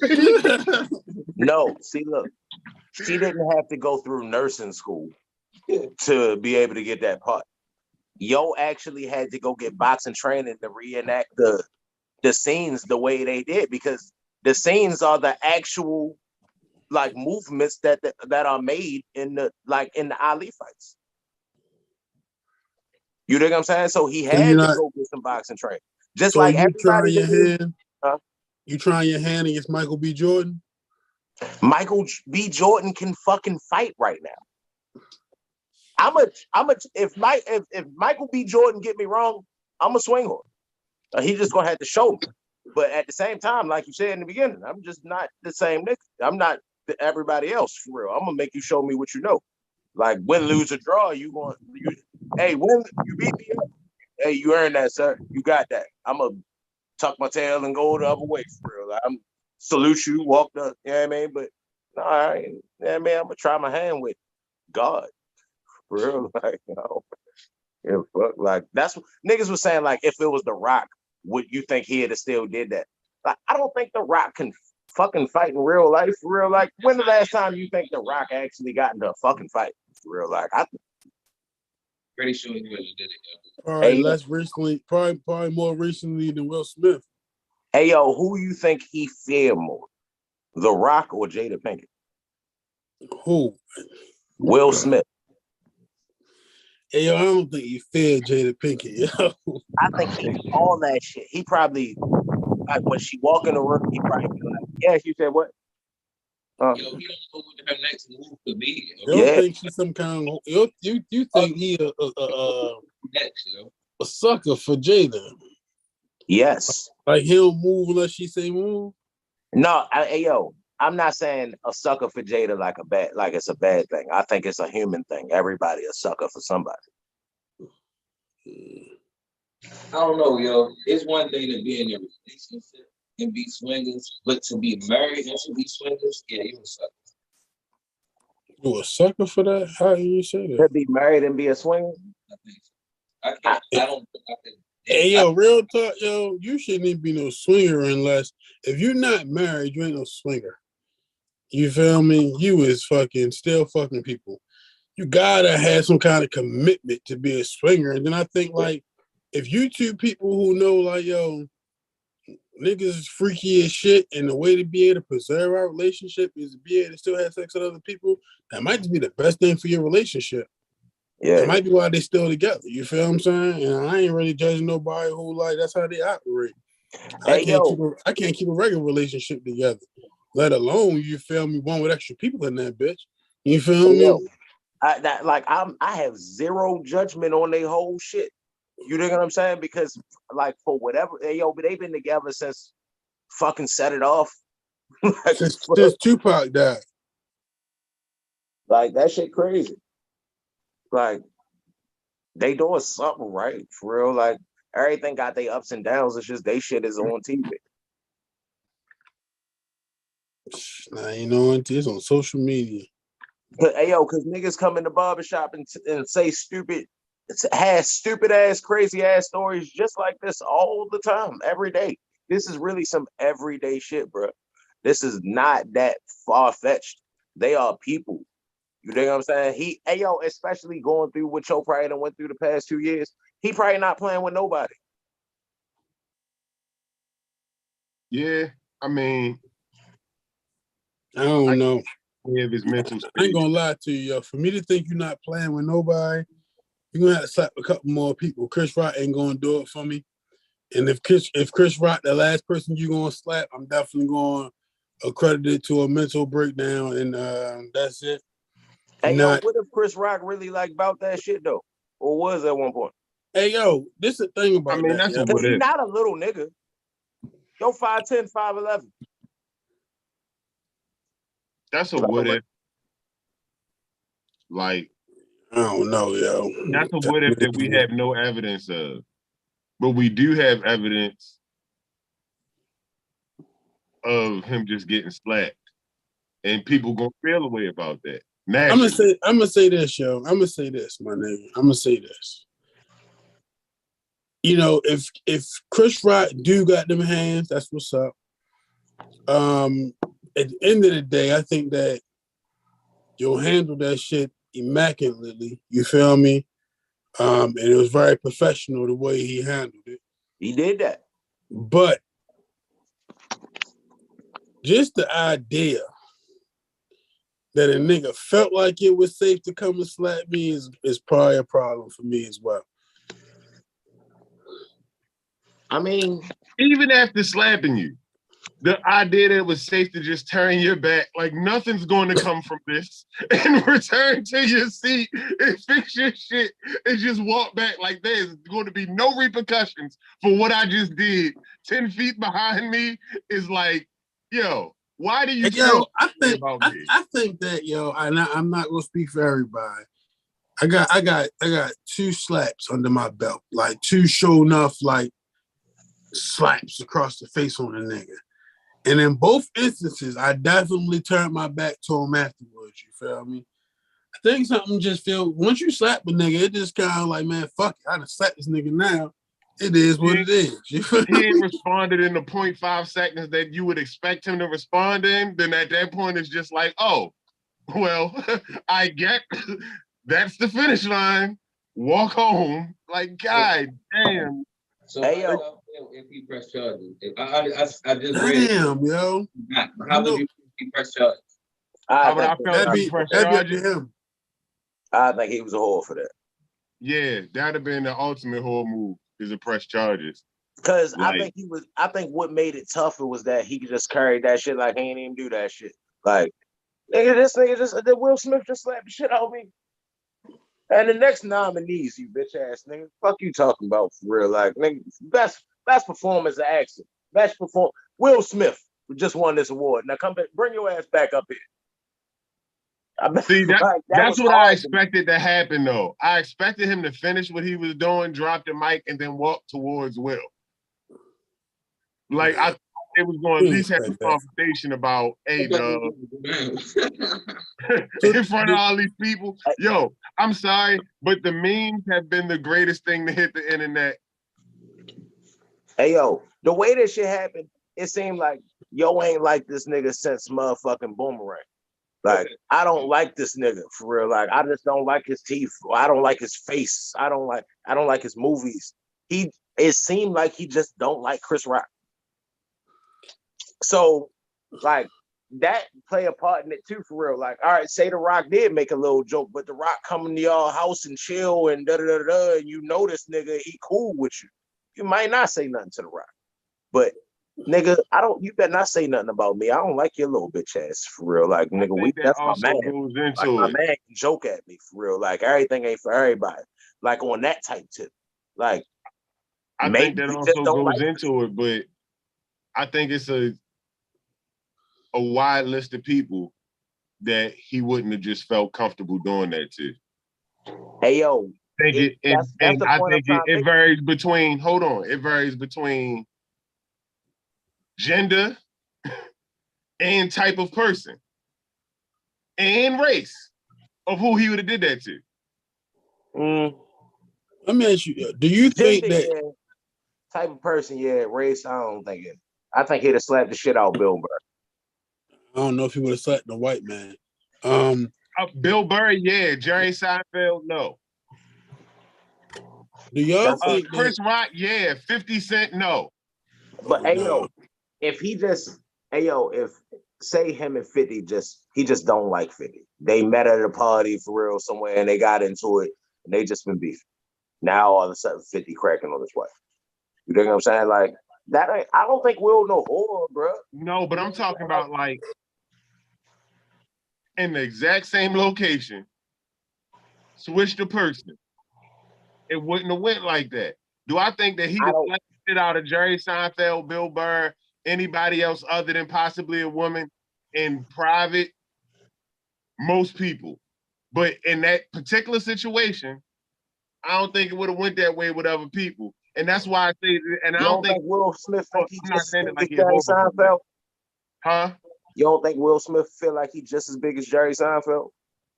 No, see, look, she didn't have to go through nursing school to be able to get that part. Yo actually had to go get boxing training to reenact the scenes the way they did, because the scenes are the actual like movements that are made in the Ali fights. You know what I'm saying? So he had to go get some boxing training. Just so like you everybody. You trying your hand against Michael B. Jordan? Michael B. Jordan can fucking fight right now. If Michael B. Jordan get me wrong, I'm a swing on. He just gonna have to show me. But at the same time, like you said in the beginning, I'm just not the same nigga. I'm not everybody else for real. I'm gonna make you show me what you know. Like win, lose, or draw, hey, win, you beat me up. Hey, you earned that, sir. You got that. I'm gonna tuck my tail and go the other way for real. I'm salute you, walk the, you know what I mean? But no, I'm gonna try my hand with God. For real, like, yeah, fuck, like that's what niggas was saying. Like, if it was The Rock, would you think he'd have still did that? Like, I don't think The Rock can fucking fight in real life. For real, like, when the last time you think The Rock actually got into a fucking fight? For real, like, pretty sure he really did it. Probably less recently, probably more recently than Will Smith. Hey yo, who you think he feared more, The Rock or Jada Pinkett? Who? Will Smith. Hey, yo, I don't think he feared Jada Pinkett, yo. I think he all that shit. He probably, like, when she walk in the room, he probably be like, "Yeah." You said what? Yo, he don't know what her next move could be. You don't think she's some kind of? You think he a sucker for Jada? Yes. Like he'll move unless she say move. No, yo, I'm not saying a sucker for Jada like it's a bad thing. I think it's a human thing. Everybody a sucker for somebody. I don't know, yo. It's one thing to be in a relationship and be swingers, but to be married and to be swingers, yeah, you a sucker. You a sucker for that? How do you say that? To be married and be a swinger? I think so. I don't think I can. Hey, yo, real talk, yo, you shouldn't even be no swinger unless, if you're not married, you ain't no swinger. You feel me? You is still fucking people. You gotta have some kind of commitment to be a swinger. And then I think, like, if you two people who know, like, yo, niggas is freaky as shit, and the way to be able to preserve our relationship is to be able to still have sex with other people, that might just be the best thing for your relationship. Yeah. It might be why they still together. You feel what I'm saying? And I ain't really judging nobody who, like, that's how they operate. I can't keep a regular relationship together, let alone, you feel me, one with extra people in that bitch. You feel me? I have zero judgment on their whole shit. You know what I'm saying? Because, like, for whatever, but they've been together since fucking Set It Off. since Tupac died. Like, that shit crazy. Like, they doing something right, for real. Like, everything got their ups and downs. It's just they shit is on TV. Nah, you know, it's on social media. Because niggas come in the barbershop and say stupid ass, crazy ass stories just like this all the time, every day. This is really some everyday shit, bro. This is not that far-fetched. They are people. You know what I'm saying? Especially going through what Joe probably done went through the past 2 years, he probably not playing with nobody. Yeah, I mean, I don't know. Of his mental I ain't state. gonna lie to you, yo. For me to think you're not playing with nobody, you're gonna have to slap a couple more people. Chris Rock ain't gonna do it for me. And if Chris Rock, the last person you gonna slap, I'm definitely going to accredit it to a mental breakdown, and that's it. Hey, yo, Not, what if Chris Rock really like about that shit though? Or was at one point? hey, yo, this is the thing about I mean, that. that's Yo. a Because what he's if. not a little nigga. Yo, 5'10", 5'11". That's a what if. Like, I don't know, yo. that's a what if that we have no evidence of. But we do have evidence of him just getting slapped. And people gonna feel a way about that. I'm Naturally. gonna say this, yo. I'm gonna say this, my nigga. I'm gonna say this. You know, if Chris Rock do got them hands, that's what's up. At the end of the day, I think that you'll handle that shit immaculately. You feel me? And it was very professional the way he handled it. He did that. But just the idea that a nigga felt like it was safe to come and slap me is probably a problem for me as well. I mean, Even after slapping you, the idea that it was safe to just turn your back, like nothing's going to come from this, and return to your seat and fix your shit and just walk back like there's going to be no repercussions for what I just did. 10 feet behind me is like, yo, why do you Yo, I about me? think that, yo, I'm not gonna speak for everybody. I got 2 slaps under my belt, like 2 show enough like slaps across the face on a nigga. And in both instances, I definitely turned my back to him afterwards. You feel me? I think something just feel once you slap a nigga, it just kind of like, man, fuck it. I done slapped this nigga now. It is what it is. You feel He ain't me? responded in the 0.5 seconds that you would expect him to respond in, then at that point it's just like, oh, well, I get that's the finish line. Walk home. Like, God damn. So Hey, yo. if he press charges, I just read it. Damn, yo. How would you press charges? How would I feel That'd if be he pressed up charges? to him. I think he was a whore for that. Yeah, that'd have been the ultimate horror move, is to press charges. Because Like- I think what made it tougher was that he could just carry that shit like he ain't even do that shit. Like, nigga, Will Smith just slapped the shit out of me. And the next nominees, you bitch ass nigga. Fuck you talking about for real. Like, nigga, best performance of action. Will Smith just won this award. Now come back, bring your ass back up here. See, Like, that's was what I hard. expected to happen, though. I expected him to finish what he was doing, drop the mic, and then walk towards Will. Like, I thought it was going to at least have a conversation about, hey, dog, in front of all these people. Yo, I'm sorry, but the memes have been the greatest thing to hit the internet. Hey, yo, the way this shit happened, it seemed like yo ain't like this nigga since motherfucking Boomerang. Like, I don't like this nigga for real. Like, I just don't like his teeth. I don't like his face. I don't like his movies. It seemed like he just don't like Chris Rock. So, like, that play a part in it too, for real. Like, all right, say The Rock did make a little joke, but The Rock coming to y'all house and chill and da-da-da-da, and you know this nigga, he cool with you. You might not say nothing to The Rock. But nigga, you better not say nothing about me. I don't like your little bitch ass for real. Like, nigga, that's my man. Goes into like, my man can joke at me for real. Like, everything ain't for everybody. Like, on that type tip. Like, I think that also goes into it, but I think it's a wide list of people that he wouldn't have just felt comfortable doing that to. Hey, yo. I think it varies between, hold on, it varies between gender and type of person and race of who he would have did that to. Let me ask you, do you think gender, that type of person, race, I don't think it. I think he'd have slapped the shit out of Bill Burr. I don't know if he would have slapped the white man. Bill Burr, yeah. Jerry Seinfeld, no. Do y'all think Chris Rock, yeah. 50 Cent, no. But hey yo, if say him and 50 he just don't like 50. They met at a party for real somewhere and they got into it and they just been beefing. Now all of a sudden 50 cracking on his wife. You know what I'm saying? Like that ain't, I don't think Will no whore, bro. No, but I'm talking about like in the exact same location, switch the person. It wouldn't have went like that. Do I think that he deflected it out of Jerry Seinfeld, Bill Burr, anybody else other than possibly a woman in private? Most people. But in that particular situation, I don't think it would have went that way with other people. And that's why I say, and I don't think Will Smith think he's not just saying as it like big as Jerry Seinfeld. Huh? You don't think Will Smith feel like he's just as big as Jerry Seinfeld?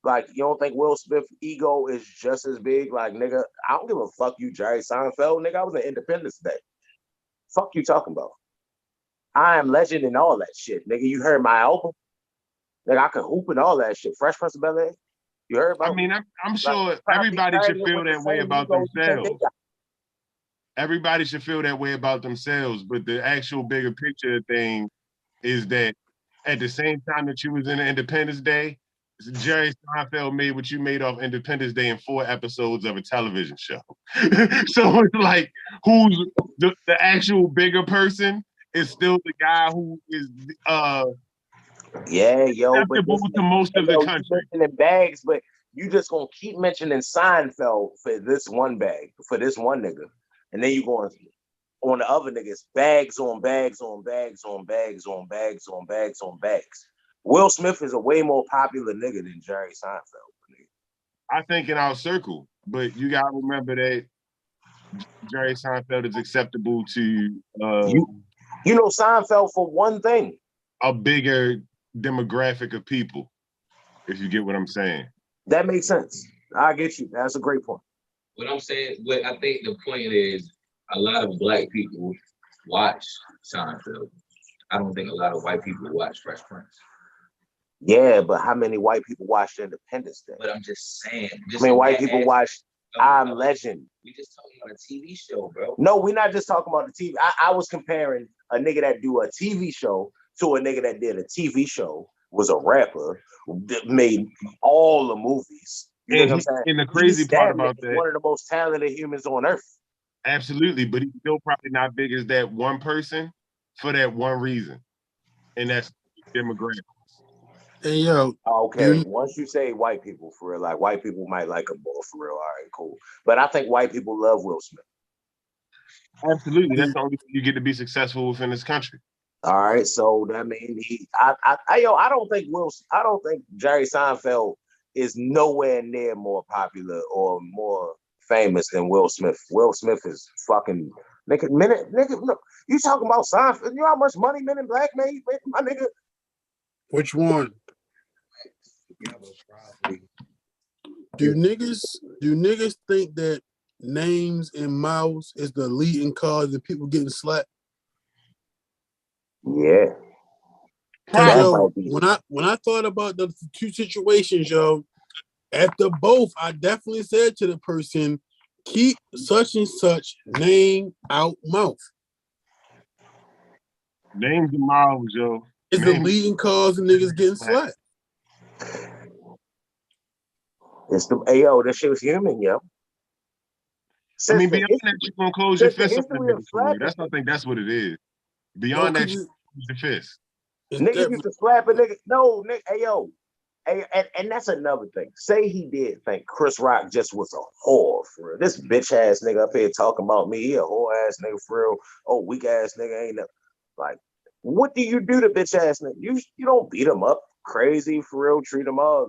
Like, you don't think Will Smith's ego is just as big? Like, nigga, I don't give a fuck you, Jerry Seinfeld. Nigga, I was in Independence Day. Fuck you talking about? I Am Legend and all that shit. Nigga, you heard my album? Nigga, I could hoop and all that shit. Fresh Prince of Bel-Air? You heard about I mean, I'm sure like, everybody should feel that way about themselves. Everybody should feel that way about themselves. But the actual bigger picture thing is that at the same time that you was in Independence Day, Jerry Seinfeld made what you made off Independence Day in 4 episodes of a television show. So it's like, who's the actual bigger person is still the guy who is yeah, yo, but to most of the country. You mentioning bags, but you just gonna keep mentioning Seinfeld for this one bag, for this one nigga, and then you going on the other niggas, bags on bags on bags on bags on bags on bags on bags. Will Smith is a way more popular nigga than Jerry Seinfeld. I think in our circle, but you gotta remember that Jerry Seinfeld is acceptable to you know Seinfeld for one thing, a bigger demographic of people, if you get what I'm saying. That makes sense. I get you. That's a great point. What I'm saying, what I think the point is, a lot of black people watch Seinfeld. I don't think a lot of white people watch Fresh Prince. Yeah, but how many white people watched Independence Day? But I'm just saying. I mean, white people watch I'm Legend. We just talking about a TV show, bro. No, we're not just talking about the TV. I was comparing a nigga that do a TV show to a nigga that did a TV show, was a rapper, that made all the movies. You know what I'm saying? And the crazy part about that, one of the most talented humans on earth. Absolutely, but he's still probably not big as that one person for that one reason, and that's demographics. Hey yo, okay. Once you say white people for real, like white people might like him more for real. All right, cool. But I think white people love Will Smith. Absolutely, that's the only way you get to be successful within this country. All right, so that means I don't think Jerry Seinfeld is nowhere near more popular or more famous than Will Smith. Will Smith is fucking nigga. Look, you talking about Seinfeld? You know how much money Men in Black made, my nigga? Which one? Do niggas think that names and mouths is the leading cause of people getting slapped? Yeah. Yo, when I thought about the two situations, yo, after both, I definitely said to the person, keep such and such name out mouth. Names and mouths, yo. It's the leading cause of niggas getting slapped. It's the yo, that shit was human, yo. I mean, beyond that, you're gonna close your fist on that. I think that's what it is. Beyond that, you close your fist. Niggas used to slap a nigga. No, nigga, hey yo. And that's another thing. Say he did think Chris Rock just was a whore for real. This bitch ass nigga up here talking about me, he a whore ass nigga for real. Oh, weak ass nigga ain't no, like. What do you do to bitch ass nigga? You don't beat him up crazy for real, treat him up,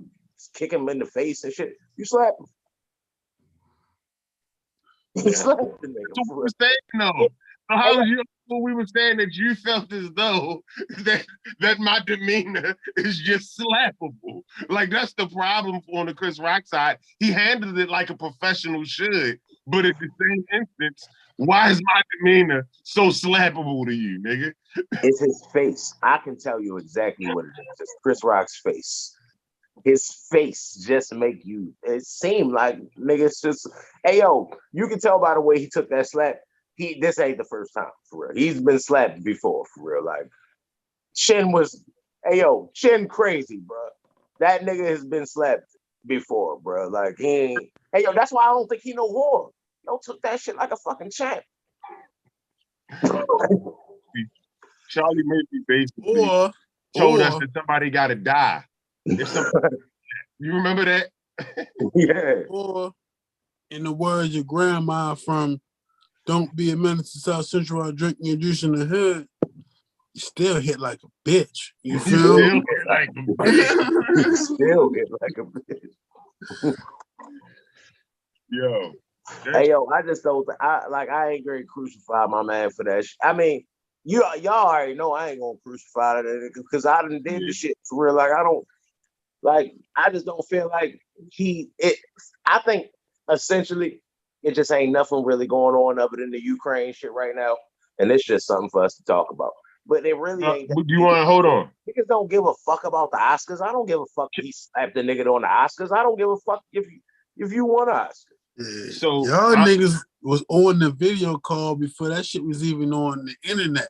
kick him in the face and shit. You slap him. You slap the nigga. That's what we're saying, though. So how was when we were saying that you felt as though that my demeanor is just slappable? Like that's the problem on the Chris Rock side. He handled it like a professional should, but at the same instance, why is my demeanor so slappable to you, nigga? It's his face. I can tell you exactly what it is. It's Chris Rock's face. His face just make you, it seem like, nigga, it's just, hey, yo, you can tell by the way he took that slap, this ain't the first time, for real. He's been slapped before, for real. Like, Shin was Hey yo, Chin crazy, bro. That nigga has been slapped before, bro. Like he ain't. Hey yo, that's why I don't think he no whore. Yo took that shit like a fucking champ. Charlie Murphy basically Or told us that somebody got to die. If somebody, you remember that? Yeah. or in the words of grandma from Don't Be a Menace to South Central while drinking your juice in the hood, you still hit like a bitch. You You feel still me? hit like a bitch. He still hit like a bitch. Yo. Hey yo, I just don't. I ain't gonna crucify my man for that. I mean, y'all already know I ain't gonna crucify that because I done did the shit for real. Like I don't like. I just don't feel like I think essentially it just ain't nothing really going on other than the Ukraine shit right now, and it's just something for us to talk about. But it really ain't. Do you want to hold on? Niggas don't give a fuck about the Oscars. I don't give a fuck if he slapped the nigga on the Oscars. I don't give a fuck if you won an Oscar. Yeah. So, y'all niggas was on the video call before that shit was even on the internet.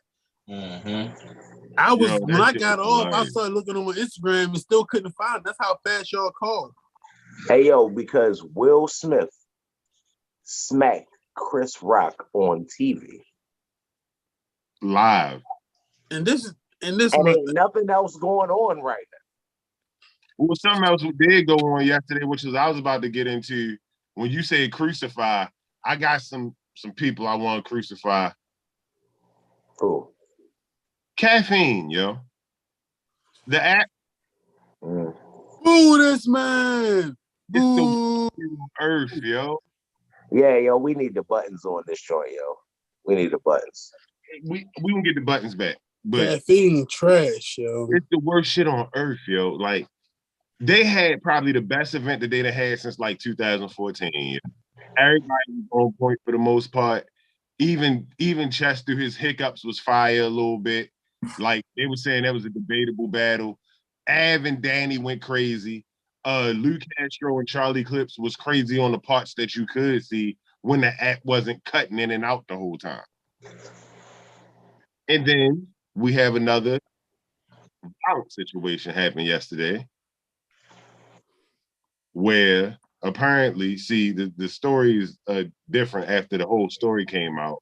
I was Yo, when that I shit got was off, I hilarious. started looking on my Instagram and still couldn't find it. That's how fast y'all called. Hey yo, because Will Smith smacked Chris Rock on TV. Live. And this And was ain't nothing else going on right now. Well, something else did go on yesterday, which is I was about to get into. When you say crucify, I got some people I want to crucify. Cool. Caffeine, yo. The app. Mm. boo this man. It's Boo. the earth, yo. Yeah, yo, we need the buttons on this joint, yo. We need the buttons. We can get the buttons back, but Caffeine trash, yo. it's the worst shit on earth, yo. Like they had probably the best event that they'd had since like 2014. Yo. Everybody was on point for the most part. Even Chess through his hiccups was fire a little bit. Like they were saying that was a debatable battle. Av and Danny went crazy. Luke Castro and Charlie Clips was crazy on the parts that you could see when the app wasn't cutting in and out the whole time. And then we have another violent situation happen yesterday where apparently, see, the story is different after the whole story came out.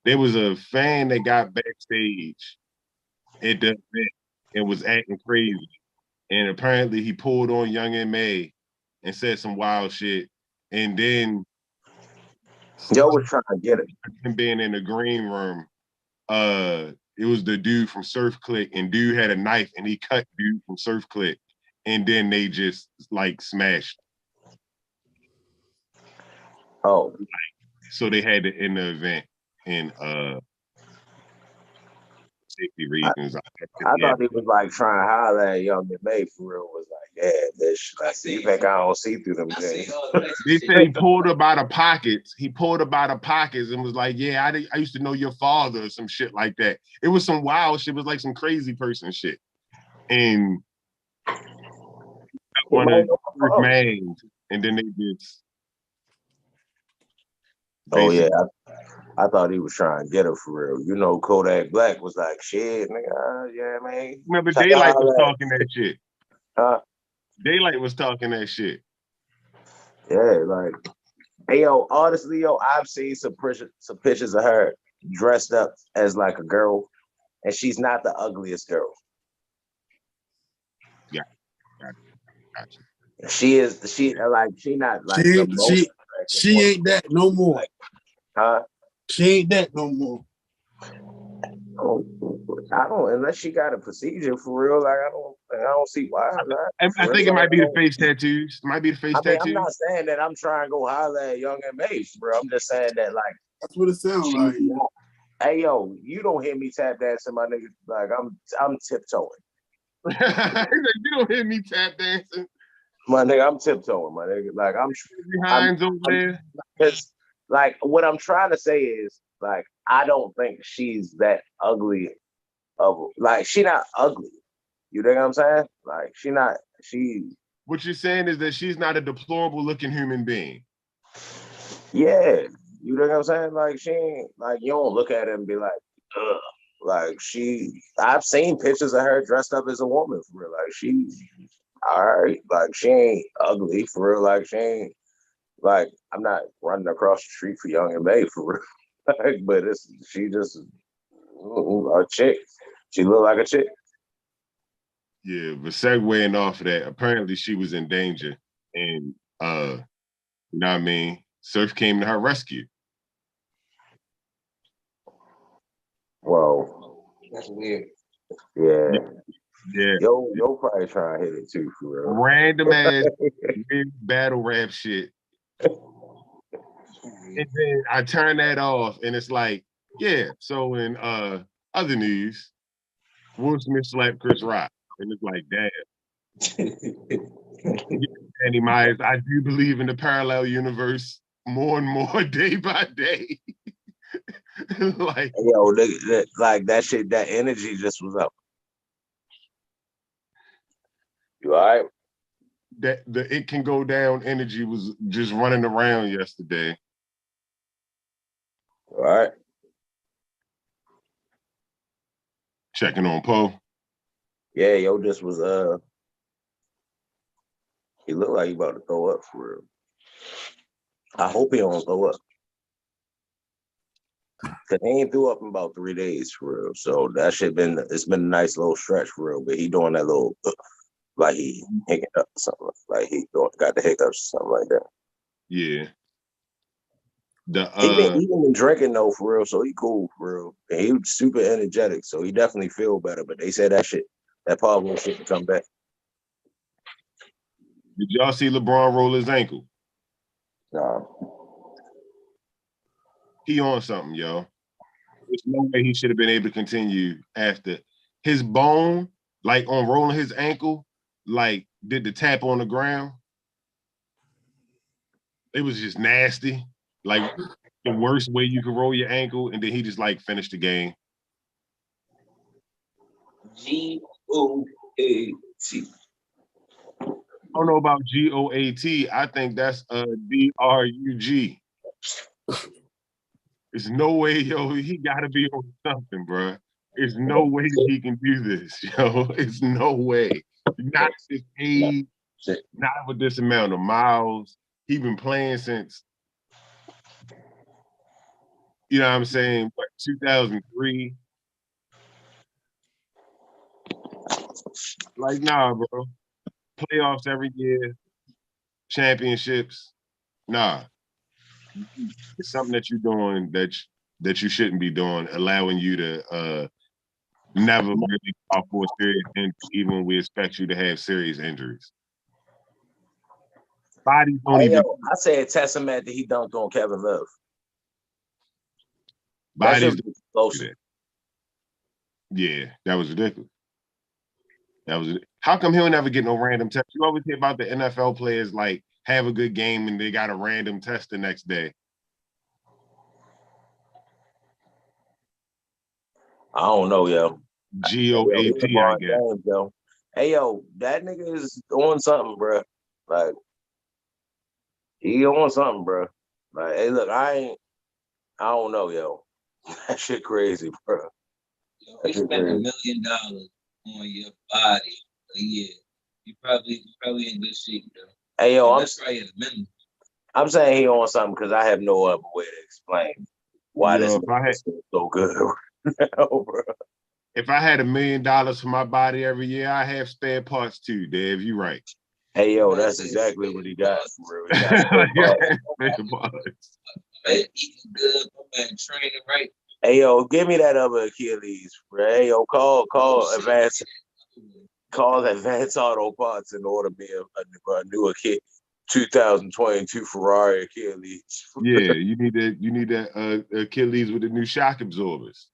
There was a fan that got backstage at the event and was acting crazy. And apparently he pulled on Young M.A. and said some wild shit. And then Yo was trying to get it. him being in the green room, it was the dude from Surf Click, and dude had a knife and he cut dude from Surf Click. And then they just like smashed. Oh. So they had to end the event in safety reasons. I thought he was like trying to holler at Young M.A. for real. Was like, yeah, bitch. Like, you think I don't see through them things? They said he pulled up out of pockets. He pulled up out of pockets and was like, yeah, I used to know your father or some shit like that. It was some wild shit. It was like some crazy person shit. And one of the first mains, and then they just. Oh yeah, I thought he was trying to get her for real. You know, Kodak Black was like, shit, nigga, yeah, man. Remember, Daylight was talking that shit. Daylight was talking that shit. Yeah, like, hey, yo, honestly, yo, I've seen some pictures of her dressed up as like a girl, and she's not the ugliest girl. Yeah, gotcha. She not like the most. She ain't that no more. Huh? She ain't that no more. I don't, unless she got a procedure for real. Like I don't see why not. I think it might be the face tattoos. It might be the face tattoos. I'm not saying that I'm trying to go holler at Young M.A., bro. I'm just saying that like that's what it sounds like. Hey yo, you don't hear me tap dancing, my nigga. Like I'm tiptoeing. You don't hear me tap dancing. My nigga, I'm tiptoeing, my nigga. Like I'm behind over there. Because like what I'm trying to say is like I don't think she's that ugly like she not ugly. You know what I'm saying? Like she what you're saying is that she's not a deplorable looking human being. Yeah. You know what I'm saying? Like she ain't like you don't look at her and be like, ugh. Like I've seen pictures of her dressed up as a woman for real. Like she, all right, like she ain't ugly for real. Like she ain't like I'm not running across the street for Young and May for real. Like, but she just a chick. She look like a chick. Yeah, but segueing off of that, apparently she was in danger, and you know what I mean, Surf came to her rescue. Well, That's weird. yeah. Yeah, Yo probably trying to hit it too for real. random ass weird battle rap shit. And then I turn that off, and it's like, yeah. So in other news, Will Smith slapped Chris Rock, and it's like, damn. Danny Myers, I do believe in the parallel universe more and more day by day. Like, Yo, like that shit, that energy just was up. You all right? that the it can go down energy was just running around yesterday. All right. Checking on Poe. Yeah, yo, just was he looked like he about to throw up for real. I hope he don't throw up. Cause he ain't threw up in about 3 days for real. So that shit it's been a nice little stretch for real. But he doing that little like he hicking up or something. Like he got the hiccups or something like that. Yeah. He been drinking though for real, so he cool for real. And he was super energetic, so he definitely feel better. But they said that Pablo shit to come back. Did y'all see LeBron roll his ankle? Nah. He on something, yo. There's no way he should have been able to continue after his bone, like on rolling his ankle, like did the tap on the ground. It was just nasty. Like the worst way you could roll your ankle, and then he just like finished the game. GOAT. I don't know about GOAT. I think that's DRUG. There's no way, yo, he gotta be on something, bro. There's no way he can do this, yo. It's no way. Not this age, not with this amount of miles. He been playing since, you know what I'm saying, what, 2003? Like, nah, bro. Playoffs every year, championships. Nah. It's something that you're doing that you shouldn't be doing, allowing you to never really fall for a serious injury, even when we expect you to have serious injuries. Bodies don't even. I said testament that he dunked on Kevin Love. Bodies. Closer. Yeah, that was ridiculous. How come he'll never get no random test? You always hear about the NFL players like have a good game and they got a random test the next day. I don't know, yo. GOAT, I guess. James, yo. Hey, yo, that nigga is on something, bro. Like, he on something, bro. Like, hey, look, I don't know, yo. That shit crazy, bro. Yo, you spent $1 million on your body a year. You probably in good shape, though. Hey, yo, that's probably at a minimum. I'm saying he on something because I have no other way to explain why this is so good. Bro. If I had $1 million for my body every year, I have spare parts too, Dave. You right. Hey, yo, that's exactly what he got for real. Eating good, training right. Hey, yo, give me that other Achilles, bro. Hey, yo, call Advance Auto Parts and order me a new 2022 Ferrari Achilles. Yeah, you need that Achilles with the new shock absorbers.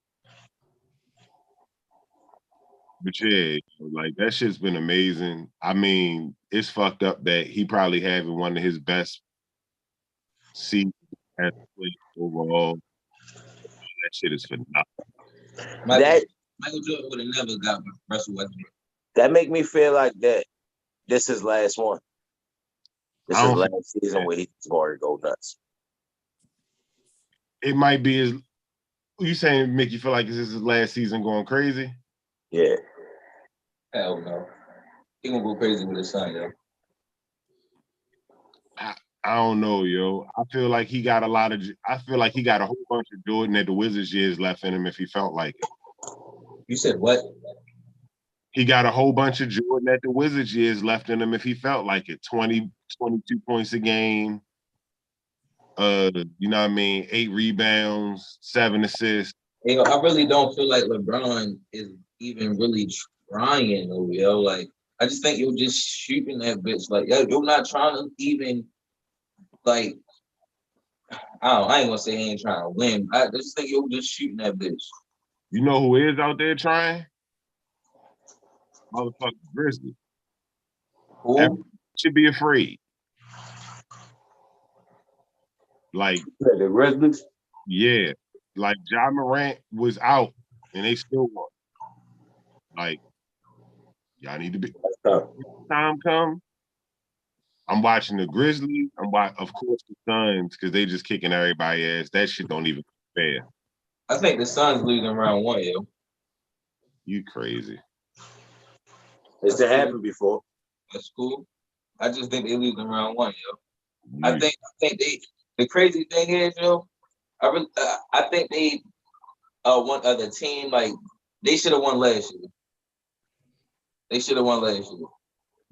But yeah, like that shit's been amazing. I mean, it's fucked up that he probably having one of his best seasons as a player overall. That shit is phenomenal. Michael Jordan would have never got Russell Westbrook. That make me feel like that this is last one. This is last season where he's going to go nuts. It might be his. You saying make you feel like this is his last season going crazy? Yeah. Hell no. He gonna go crazy with his son, yo. I don't know, yo. I feel like he got a whole bunch of Jordan at the Wizards years left in him if he felt like it. You said what? He got a whole bunch of Jordan at the Wizards years left in him if he felt like it. 20, 22 points a game. You know what I mean? 8 rebounds, 7 assists. Yo, I really don't feel like LeBron is even really trying, though, yo. Like, I just think you're just shooting that bitch. Like, yo, you're not trying to even, like, I ain't gonna say he ain't trying to win. I just think you're just shooting that bitch. You know who is out there trying? Motherfucking Grizzlies. Who? Everyone should be afraid. Like, The Grizzlies? yeah. Like, Ja Morant was out and they still won. Like, y'all need to be. Time come. I'm watching the Grizzlies. Of course, the Suns, because they just kicking everybody ass. That shit don't even fair. I think the Suns losing round 1, yo. You crazy. It's happened before. That's cool. I just think they losing round 1, yo. I think they. The crazy thing is, yo, I think they one other team, like, they should have won last year. They should have won last year.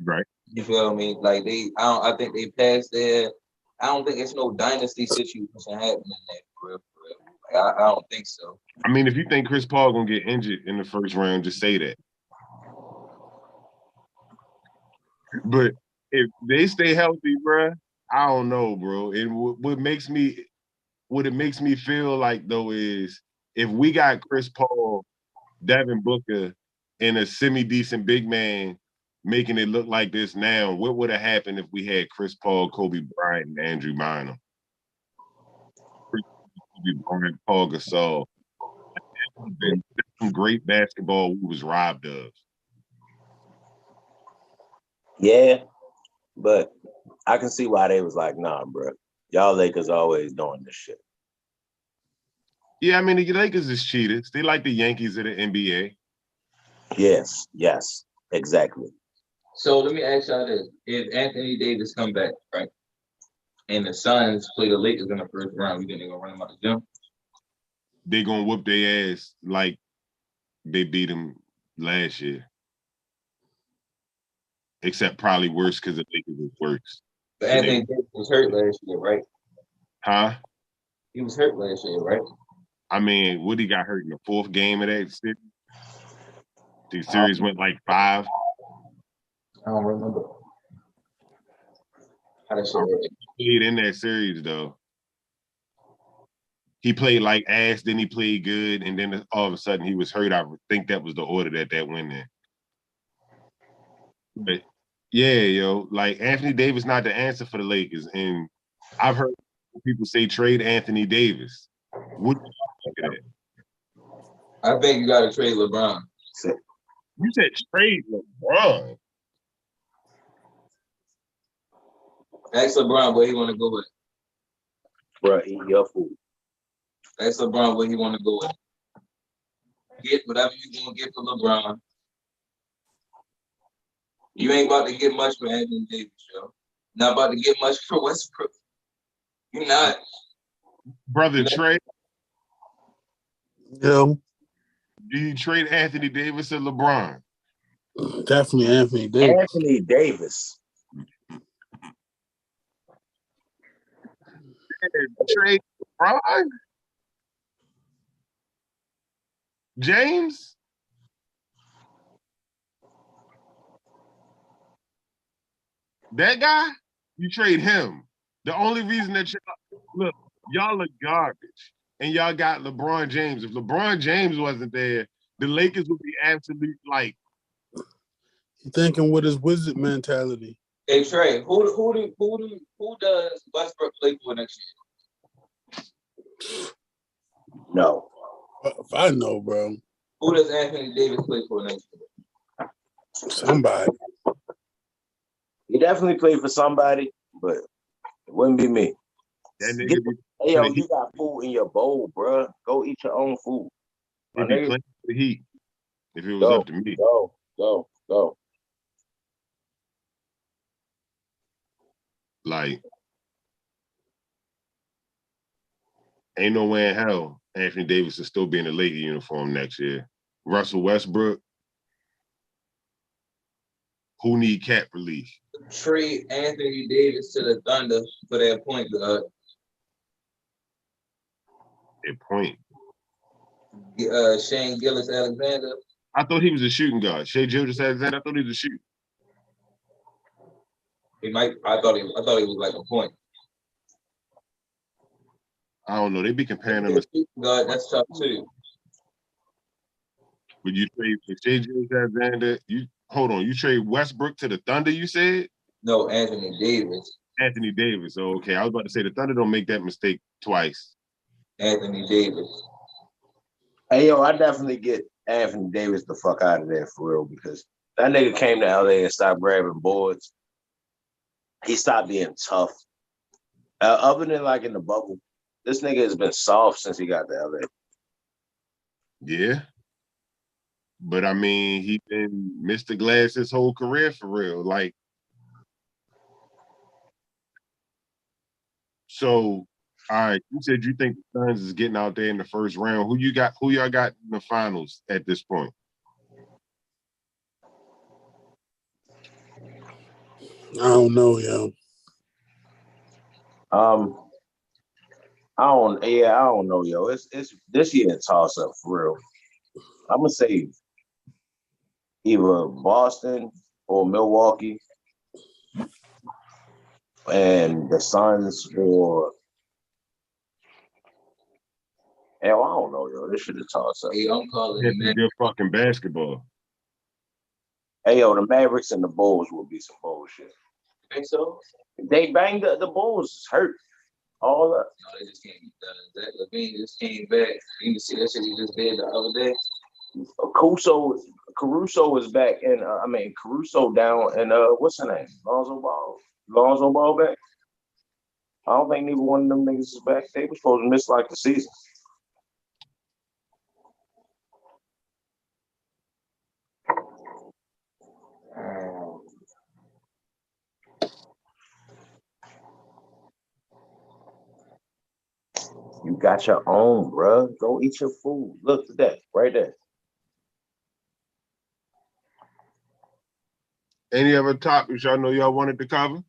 Right. You feel me? Like, I think they passed there. I don't think it's no dynasty situation happening there for real. Like, I don't think so. I mean, if you think Chris Paul gonna get injured in the first round, just say that. But if they stay healthy, bro, I don't know, bro. And what it makes me feel like though is if we got Chris Paul, Devin Booker, and a semi-decent big man making it look like this now, what would have happened if we had Chris Paul, Kobe Bryant, and Andrew Bynum? Kobe Bryant, Paul Gasol. Been some great basketball we was robbed of. Yeah, but I can see why they was like, nah, bro. Y'all Lakers always doing this shit. Yeah, I mean, the Lakers is cheaters. They like the Yankees of the NBA. Yes, exactly. So let me ask y'all this. If Anthony Davis come back, right, and the Suns play the Lakers in the first round, you think they're going to run them out the gym? They going to whoop their ass like they beat them last year. Except probably worse because the Lakers was worse. But Anthony Davis was hurt last year, right? Huh? He was hurt last year, right? I mean, Woody got hurt in the 4th game of that series. The series went like 5. I don't remember. How that shit work? He played in that series, though. He played like ass, then he played good, and then all of a sudden he was hurt. I think that was the order that went in. But yeah, yo, like Anthony Davis not the answer for the Lakers. And I've heard people say trade Anthony Davis. What do you think of that? I think you got to trade LeBron. You said trade LeBron. Ask LeBron where he want to go with. Bro, eat your food. Ask LeBron where he want to go with. Get whatever you going to get for LeBron. You ain't about to get much for Anthony Davis, yo. Not about to get much for Westbrook. You're not. Brother Trey, Yeah, do you trade Anthony Davis or LeBron? definitely Anthony Davis. Anthony Davis. Trade LeBron? James? That guy? You trade him. The only reason that y'all are garbage. And y'all got LeBron James. If LeBron James wasn't there, the Lakers would be absolute like. He thinking with his wizard mentality. Hey Trey, who does Westbrook play for next year? No. If I know, bro. Who does Anthony Davis play for next year? Somebody. He definitely played for somebody, but it wouldn't be me. That nigga Hey, yo, you got food in your bowl, bruh. Go eat your own food. He'd be playing for the Heat if it was Go, up to me. go. Like, ain't no way in hell Anthony Davis will still be in the Laker uniform next year. Russell Westbrook, who need cap relief? Trade Anthony Davis to the Thunder for their point guard. At point. Shane Gillis Alexander. I thought he was a shooting guard. Shea Gilgeous-Alexander, I thought he was a shooter. I thought he was like a point. I don't know. They be comparing him to God, that's tough too. would you trade for Shea Gilgeous-Alexander? You trade Westbrook to the Thunder, you said? No, Anthony Davis. Anthony Davis. Oh, okay. I was about to say the Thunder don't make that mistake twice. Anthony Davis. Hey, yo, I definitely get Anthony Davis the fuck out of there for real because that nigga came to LA and stopped grabbing boards. He stopped being tough. Other than like in the bubble, this nigga has been soft since he got to LA. Yeah. But I mean, he been Mr. Glass his whole career for real. Like, so all right, you said you think the Suns is getting out there in the first round. Who y'all got in the finals at this point? I don't know, yo. I don't know, yo. It's this year a toss up for real. I'm gonna say either Boston or Milwaukee, and the Suns or hell, I don't know, yo. This shit is toss up. Hey, I'm calling It's him. good fucking basketball. Hey, yo, the Mavericks and the Bulls will be some bullshit. Think so? They banged the Bulls hurt. All up. No, they just can't be done. Zach LaVine just came back. You can see that shit he just did the other day. Caruso is back, and Caruso down, and what's her name? Lonzo Ball back. I don't think neither one of them niggas is back. They were supposed to miss like the season. You got your own, bro. Go eat your food. Look at that right there. Any other topics y'all know y'all wanted to cover?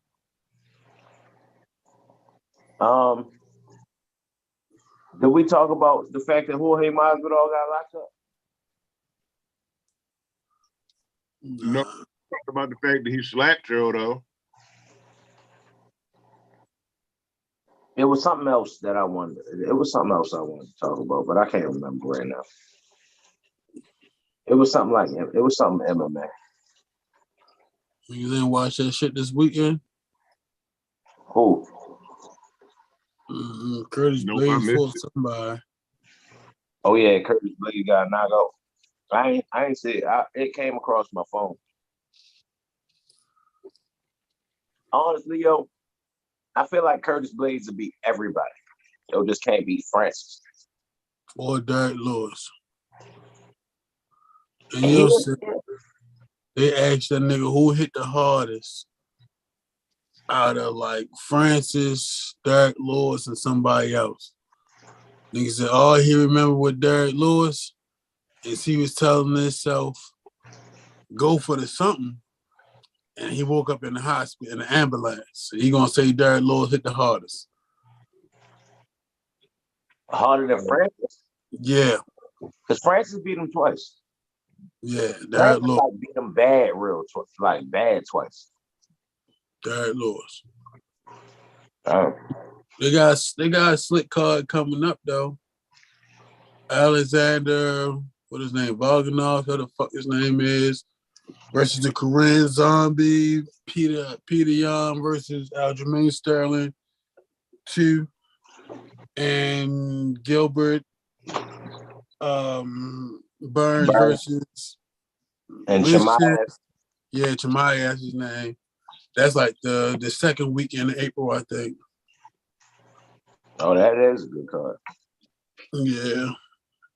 Did we talk about the fact that Jorge Masvidal got locked up? No, talked about the fact that he slapped Joe though. It was something else that I wanted. It was something else I wanted to talk about, but I can't remember right now. It was something like it was something MMA. You didn't watch that shit this weekend? Who? Curtis Nope, I Blades missed fought it. somebody. Oh yeah, Curtis Blades got knocked out. I ain't see it. It came across my phone. Honestly, yo, I feel like Curtis Blades will beat everybody. Yo, just can't beat Francis. Or Derek Lewis. And you know, they asked that nigga who hit the hardest out of like Francis, Derek Lewis, and somebody else. Nigga said all he remembered with Derek Lewis is he was telling himself, go for the something. And he woke up in the hospital, in the ambulance. So he gonna say Derek Lewis hit the hardest. Harder than Francis? Yeah. Because Francis beat him twice. Yeah, Derek Francis Lewis. like beat him bad twice. Derek Lewis. Oh. They got a slick card coming up though. Alexander, what his name? Volganov, who the fuck his name is, versus the Korean Zombie, Peter Yan versus Aljamain Sterling, 2, and Gilbert Burns versus and Chimaev. Yeah, Chimaev, that's his name. That's like the second weekend in April, I think. Oh, that is a good card. Yeah.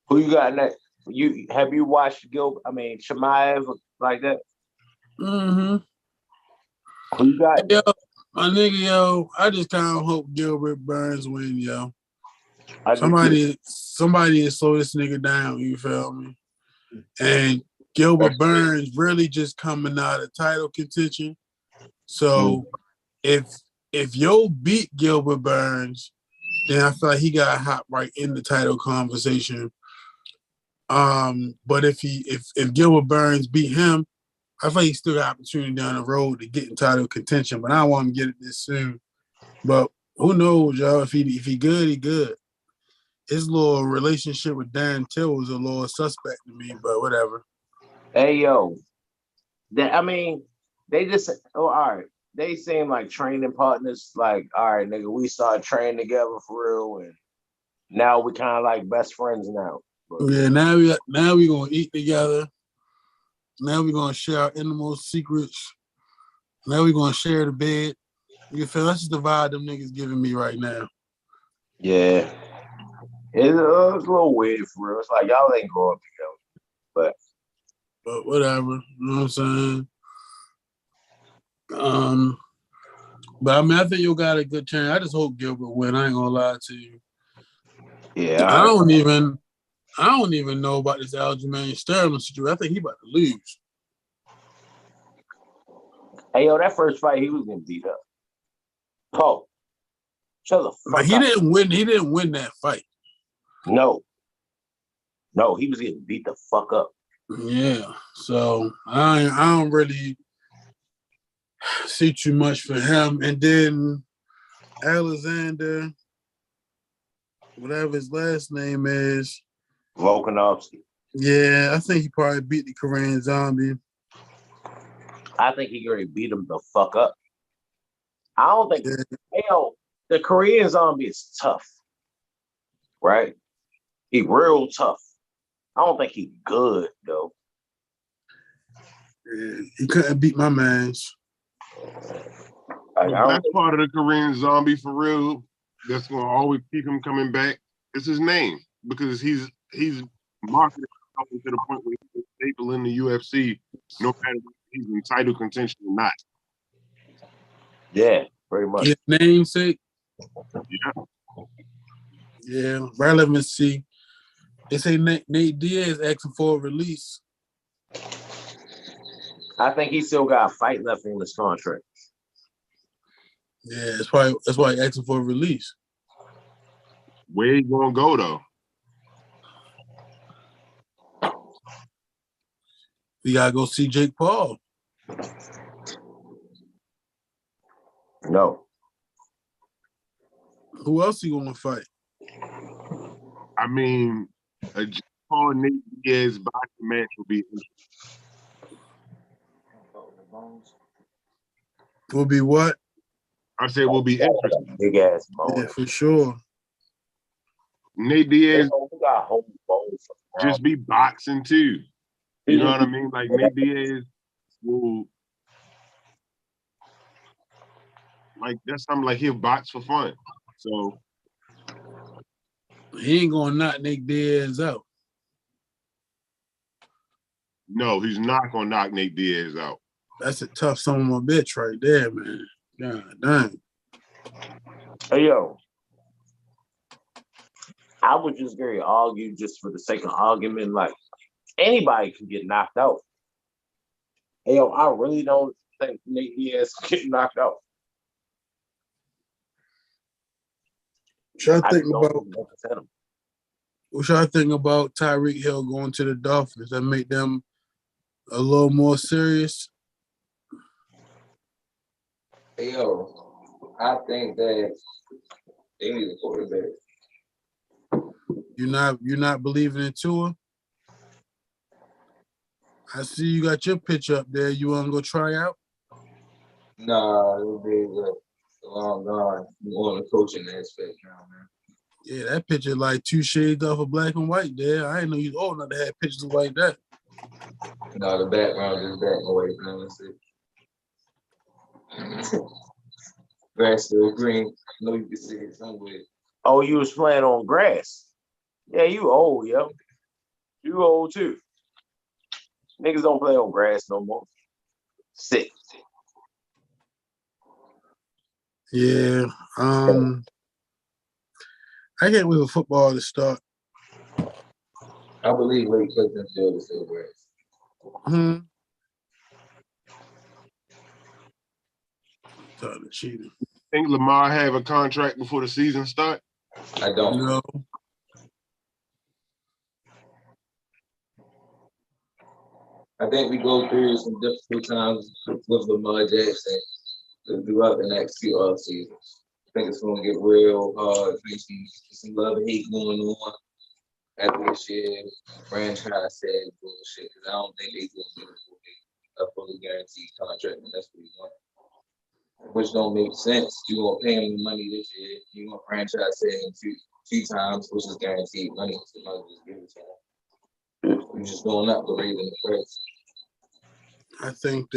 Who you got next? You have you watched Shemaev like that? Mm-hmm. Who you got? Yo, my nigga, yo, I just kind of hope Gilbert Burns win, yo. I do too. Somebody to slow this nigga down, you feel me? And Gilbert Burns really just coming out of title contention. So if Yo beat Gilbert Burns, then I feel like he got hot right in the title conversation. But if Gilbert Burns beat him, I feel like he still got opportunity down the road to get in title contention. But I don't want him to get it this soon. But who knows, y'all? If he good, he good. His little relationship with Darren Till was a little suspect to me, but whatever. Hey yo, they just all right. They seem like training partners. Like, all right, nigga, we started training together for real, and now we kind of like best friends now. But, Yeah, now we gonna eat together. Now we gonna share our innermost secrets. Now we gonna share the bed. You feel that's just the vibe them niggas giving me right now. yeah, it's a little weird for real. It's like y'all ain't growing up together, But whatever. You know what I'm saying? But I mean, I think you got a good chance. I just hope Gilbert win. I ain't gonna lie to you. yeah. I don't even know about this Aljamain Sterling situation. I think he about to lose. Hey yo, that first fight he was getting beat up. Oh, shut the fuck But he up. didn't win. He didn't win that fight. No, he was getting beat the fuck up. Yeah. So I don't really see too much for him. And then Alexander, whatever his last name is. Volkanovski. Yeah, I think he probably beat the Korean Zombie. I think he already beat him the fuck up. I don't think. Yeah. Hey, yo, the Korean Zombie is tough, right? He real tough. I don't think he good though. Yeah, he couldn't beat my man's. That's part of the Korean Zombie for real. That's gonna always keep him coming back. It's his name because he's marketed to the point where he's a staple in the UFC, no matter if he's in title contention or not. Yeah, pretty much. His namesake. Yeah. Yeah, relevancy. They say Nate Diaz asking for a release. I think he still got a fight left in his contract. Yeah, that's why he asking for a release. Where he gonna go though? We gotta go see Jake Paul. No. Who else he gonna fight? I mean, a Jake Paul and Nate Diaz boxing match will be interesting. Will be what? I said will be interesting. Big ass bone. Yeah, for sure. Nate Diaz got whole bones. just be boxing too. You know what I mean? Like Nate Diaz will, like that's something like he'll box for fun. So He ain't gonna knock Nate Diaz out. no, he's not gonna knock Nate Diaz out. That's a tough son of a bitch right there, man. God dang. Hey yo, I would just very argue just for the sake of argument, like anybody can get knocked out. Hey yo, I really don't think Nate Diaz can get knocked out. What y'all think about Tyreek Hill going to the Dolphins? That make them a little more serious? Hey, yo, I think that they need a quarterback. You're not believing in Tua? I see you got your pitch up there. You want to go try out? Nah, it would be a long gone on the coaching aspect now, man. Yeah, that picture like two shades off of black and white there. I didn't know you was old enough to have pictures like that. No, the background is black and white, honestly. Grass still green. I know you can see it somewhere. Oh, you was playing on grass. Yeah, you old, yo. You old too. Niggas don't play on grass no more. Sick. Yeah. I can't wait for football to start. I believe Lake Clifton Field is still grass. Tired of cheating. Think Lamar have a contract before the season start? I don't. No. I think we go through some difficult times with Lamar Jackson throughout the next few off seasons. I think it's going to get real hard. I think some love and hate going on after this year. Franchise said bullshit because I don't think they're going to get a fully guaranteed contract unless we want. Which don't make sense. You gonna pay him money this year. You gonna franchise him two times, which is guaranteed money. So you might as well just give it to him. You're just going up the raising the price. I think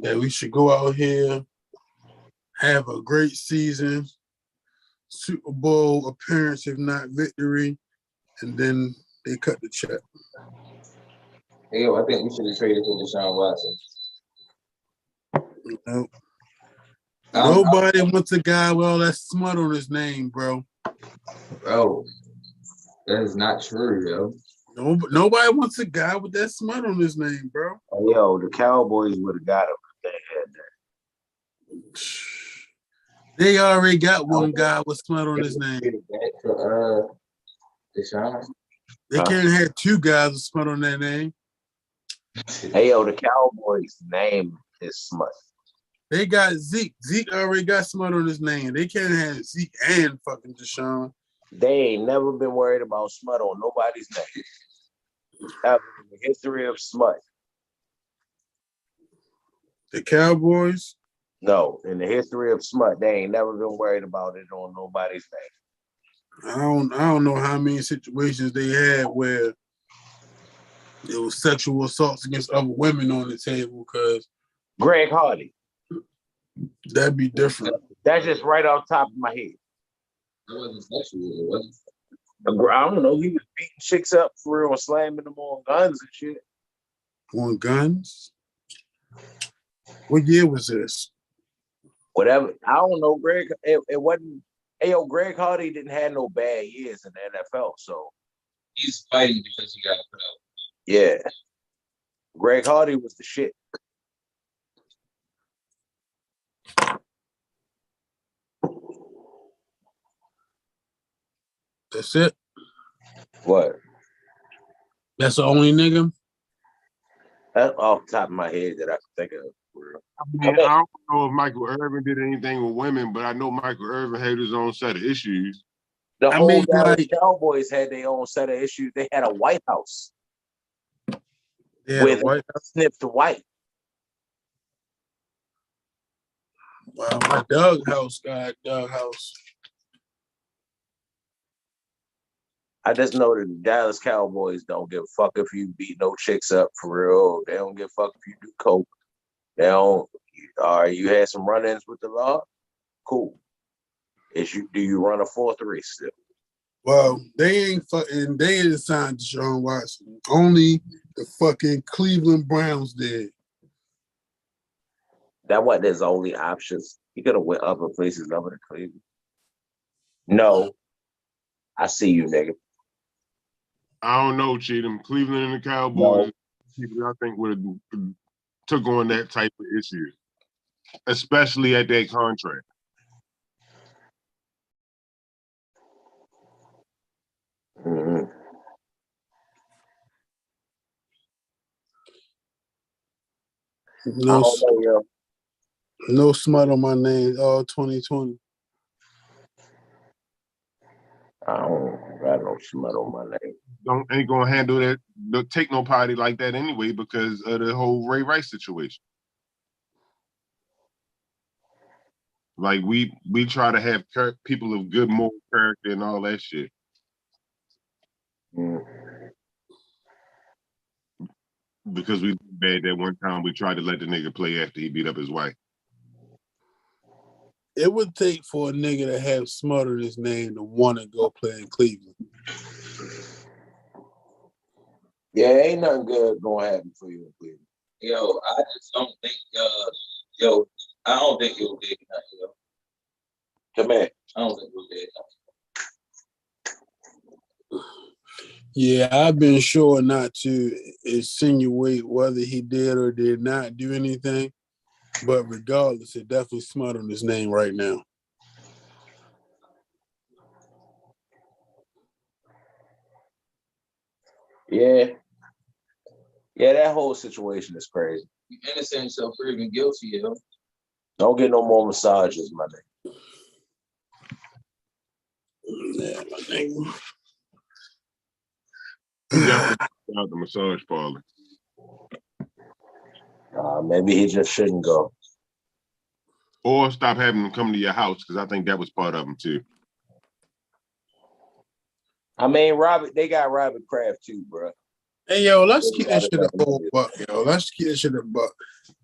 that we should go out here, have a great season, Super Bowl appearance, if not victory, and then they cut the check. Hey, yo, I think we should have traded for Deshaun Watson. You know? Nobody wants a guy with all that smut on his name, bro. Bro, that is not true, yo. Nobody wants a guy with that smut on his name, bro. Oh, yo, the Cowboys would have got him if they had that. They already got one guy with smut on his name. Deshaun. They can't have two guys with smut on their name. Hey, yo, the Cowboys' name is smut. They got Zeke. Zeke already got smut on his name. They can't have Zeke and fucking Deshaun. They ain't never been worried about smut on nobody's name. Ever in the history of smut. The Cowboys? No, in the history of smut, they ain't never been worried about it on nobody's name. I don't know how many situations they had where there was sexual assaults against other women on the table, because Greg Hardy. That'd be different. That's just right off the top of my head. That wasn't sexual, it wasn't. I don't know. He was beating chicks up for real, slamming them on guns and shit. On guns? What year was this? Whatever. I don't know, Greg. It wasn't. Hey, yo, Greg Hardy didn't have no bad years in the NFL, so He's fighting because he got put out. yeah. Greg Hardy was the shit. That's it? What? That's the only nigga? That's off the top of my head that I can think of. I don't know if Michael Irvin did anything with women, but I know Michael Irvin had his own set of issues. The whole Dallas Cowboys had their own set of issues. They had a White House. With White House snipped white. Wow, my doghouse got doghouse. I just know that the Dallas Cowboys don't give a fuck if you beat no chicks up for real. They don't give a fuck if you do coke. They don't. All right, you had some run-ins with the law? Cool. Do you run a 4-3 still? Well, they ain't signed Deshaun Watson. Only the fucking Cleveland Browns did. That wasn't his only options. He could have went other places other than Cleveland. No. I see you, nigga. I don't know, Cheatham. Cleveland and the Cowboys, I think, would have took on that type of issue, especially at that contract. Mm-hmm. No smut on my name all 2020. I don't got no smut on my name. Ain't gonna handle that. Don't take no party like that anyway because of the whole Ray Rice situation. Like we try to have people of good moral character and all that shit. Mm. Because we bad that one time we tried to let the nigga play after he beat up his wife. it would take for a nigga to have smut in his name to want to go play in Cleveland. Yeah, ain't nothing good gonna happen for you in Cleveland. Yo, I just don't think, I don't think he'll dig nothing, yo. Come here. I don't think he'll dig nothing. Yeah, I've been sure not to insinuate whether he did or did not do anything, but regardless, it definitely smut on his name right now. Yeah. Yeah, that whole situation is crazy. You innocent until proven guilty, yo. Don't get no more massages, my nigga. Yeah, my nigga. He definitely out the massage parlor. Maybe he just shouldn't go. Or stop having them come to your house, because I think that was part of them too. I mean, they got Robert Kraft too, bro. Hey, yo, let's keep this shit a whole buck, yo. Let's keep this shit a buck.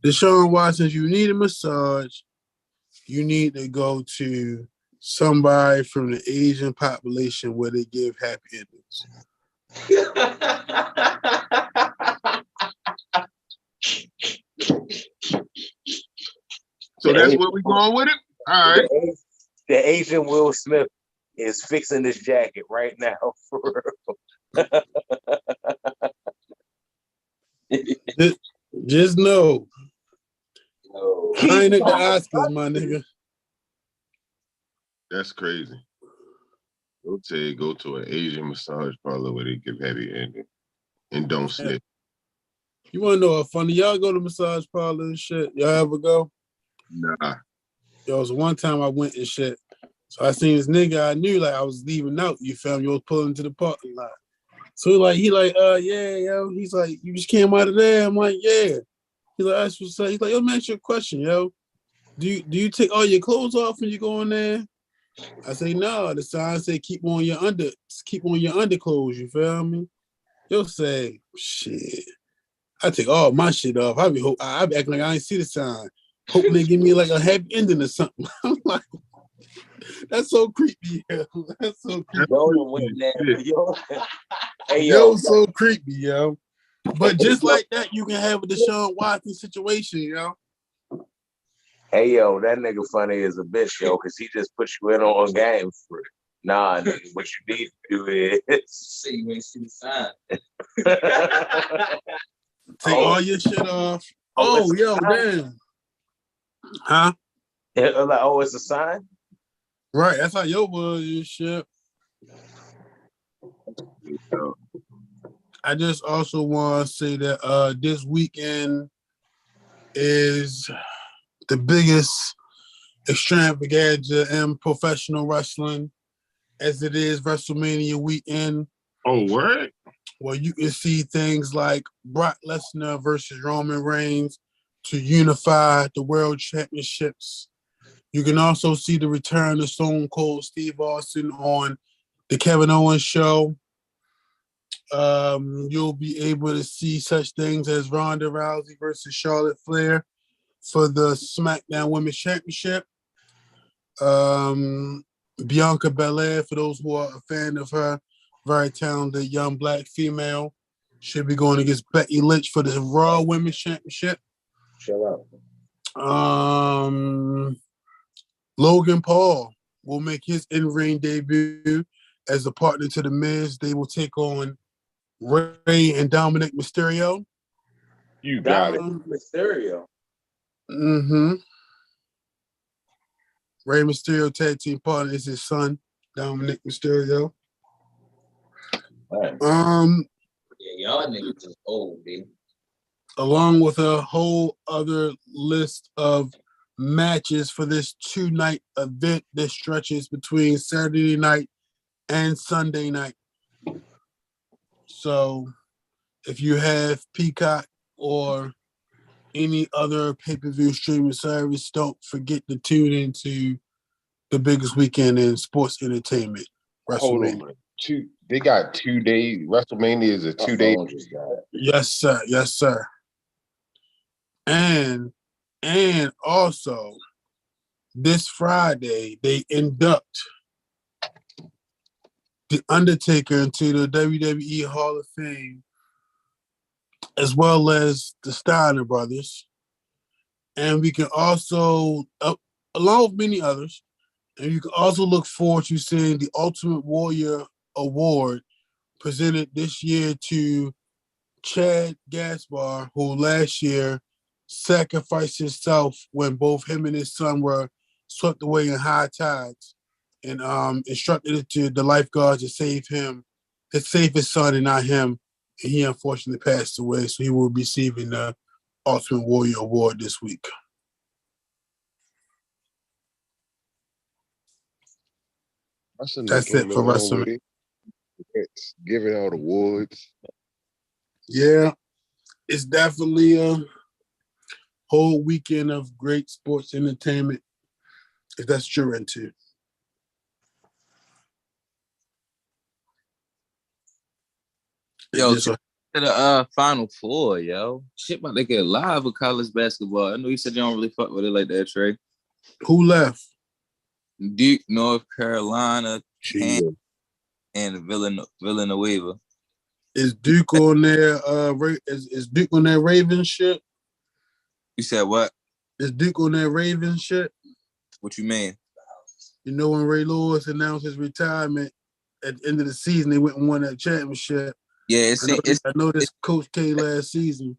Deshaun Watson, if you need a massage, you need to go to somebody from the Asian population where they give happy endings. So that's where we going with it? All right. The Asian Will Smith is fixing this jacket right now, for real. Just know, No. I ain't at the Oscars, my nigga. That's crazy. Go to an Asian massage parlor where they give happy ending and don't slip. You want to know what funny? Y'all go to massage parlor and shit? Y'all ever go? Nah. Yo, it was one time I went and shit. So I seen this nigga I knew, like I was leaving out. You feel me? I was pulling into the parking lot. So he like, yeah, yo. He's like, you just came out of there? I'm like, yeah. He's like, that's what's up. He's like, yo, let me ask you a question, yo. Do you take all your clothes off when you go in there? I say, no. The sign say keep on your underclothes, you feel me? Yo say, shit. I take all my shit off. I be acting like I ain't see the sign. Hoping they give me like a happy ending or something. I'm like, that's so creepy, yo. That's so creepy. Yo, so creepy, yo. But just like that, you can have a Deshaun Watson situation, yo. Hey, yo, that nigga funny as a bitch, yo, because he just put you in on game for it. Nah, nigga, what you need to do is say you ain't see the sign. Take all your shit off. Oh, yo, damn. Huh? Like, oh, it's a sign? Right, that's how your was and shit. I just also want to say that this weekend is the biggest extravaganza in professional wrestling, as it is WrestleMania weekend. Oh, word? Well, you can see things like Brock Lesnar versus Roman Reigns to unify the world championships. You can also see the return of Stone Cold Steve Austin on the Kevin Owens show. You'll be able to see such things as Ronda Rousey versus Charlotte Flair for the SmackDown Women's Championship. Bianca Belair, for those who are a fan of her, very talented young black female, should be going against Becky Lynch for the Raw Women's Championship. Chill out. Logan Paul will make his in-ring debut as a partner to The Miz. They will take on Rey and Dominic Mysterio. You got it. Mysterio. Mm-hmm. Rey Mysterio tag team partner is his son, Dominic Mysterio. Right. Yeah, y'all niggas is old, baby. Along with a whole other list of matches for this 2-night event that stretches between Saturday night and Sunday night. So if you have Peacock or any other pay-per-view streaming service, don't forget to tune into the biggest weekend in sports entertainment, WrestleMania. They got 2 days. WrestleMania is a 2 day. Yes, sir. Yes, sir. And also, this Friday they induct The Undertaker into the WWE Hall of Fame, as well as the Steiner brothers. And we can also, along with many others, and you can also look forward to seeing the Ultimate Warrior Award presented this year to Chad Gaspar, who last year sacrificed himself when both him and his son were swept away in high tides, and instructed it to the lifeguards to save his son and not him. And he unfortunately passed away, so he will be receiving the Ultimate Warrior Award this week. That's it for wrestling. It's giving out awards. Yeah, it's definitely a whole weekend of great sports entertainment, if that's what you're into. Yo, to the Final Four, yo. Shit about to get live with college basketball. I know you said you don't really fuck with it like that, Trey. Who left? Duke, North Carolina, Jeez. and Villanova. Is Duke on their is Duke on their Ravens shit? You said what? Is Duke on their Ravens shit? What you mean? You know, when Ray Lewis announced his retirement at the end of the season, they went and won that championship. Yeah, I noticed Coach K last season.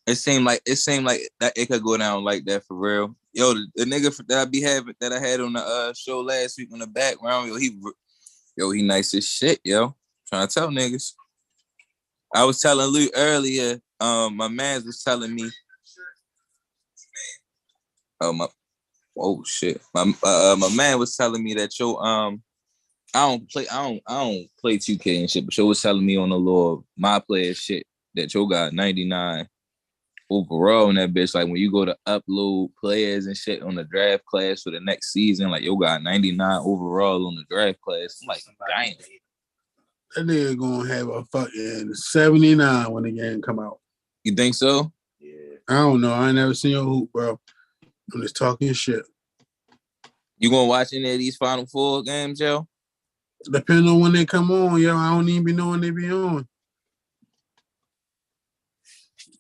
It seemed like that it could go down like that for real. Yo, the nigga that I had on the show last week on the background, he nice as shit, yo. Trying to tell niggas. I was telling Luke earlier, my man was telling me, my man was telling me that I don't play 2K and shit, but yo was telling me on the Lord my player shit that yo got 99 overall in that bitch. Like when you go to upload players and shit on the draft class for the next season, like yo got 99 overall on the draft class. I'm like, damn. That nigga gonna have a fucking 79 when the game come out. You think so? Yeah. I don't know. I ain't never seen your hoop, bro. I'm just talking shit. You gonna watch any of these Final Four games, yo? Depending on when they come on, yo, I don't even be knowing they be on.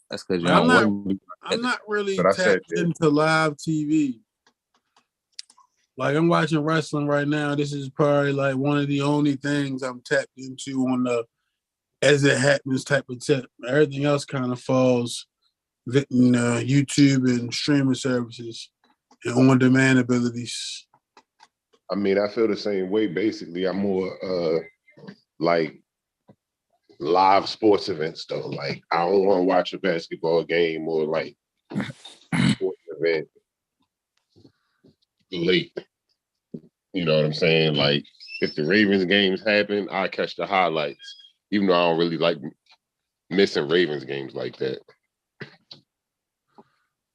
That's because I'm not really tapped into live TV. Like I'm watching wrestling right now. This is probably like one of the only things I'm tapped into on the as it happens type of tip. Everything else kind of falls in YouTube and streaming services and on-demand abilities. I mean, I feel the same way. Basically, I'm more like live sports events though. Like I don't want to watch a basketball game or like sports event late. You know what I'm saying? Like if the Ravens games happen, I catch the highlights. Even though I don't really like missing Ravens games like that.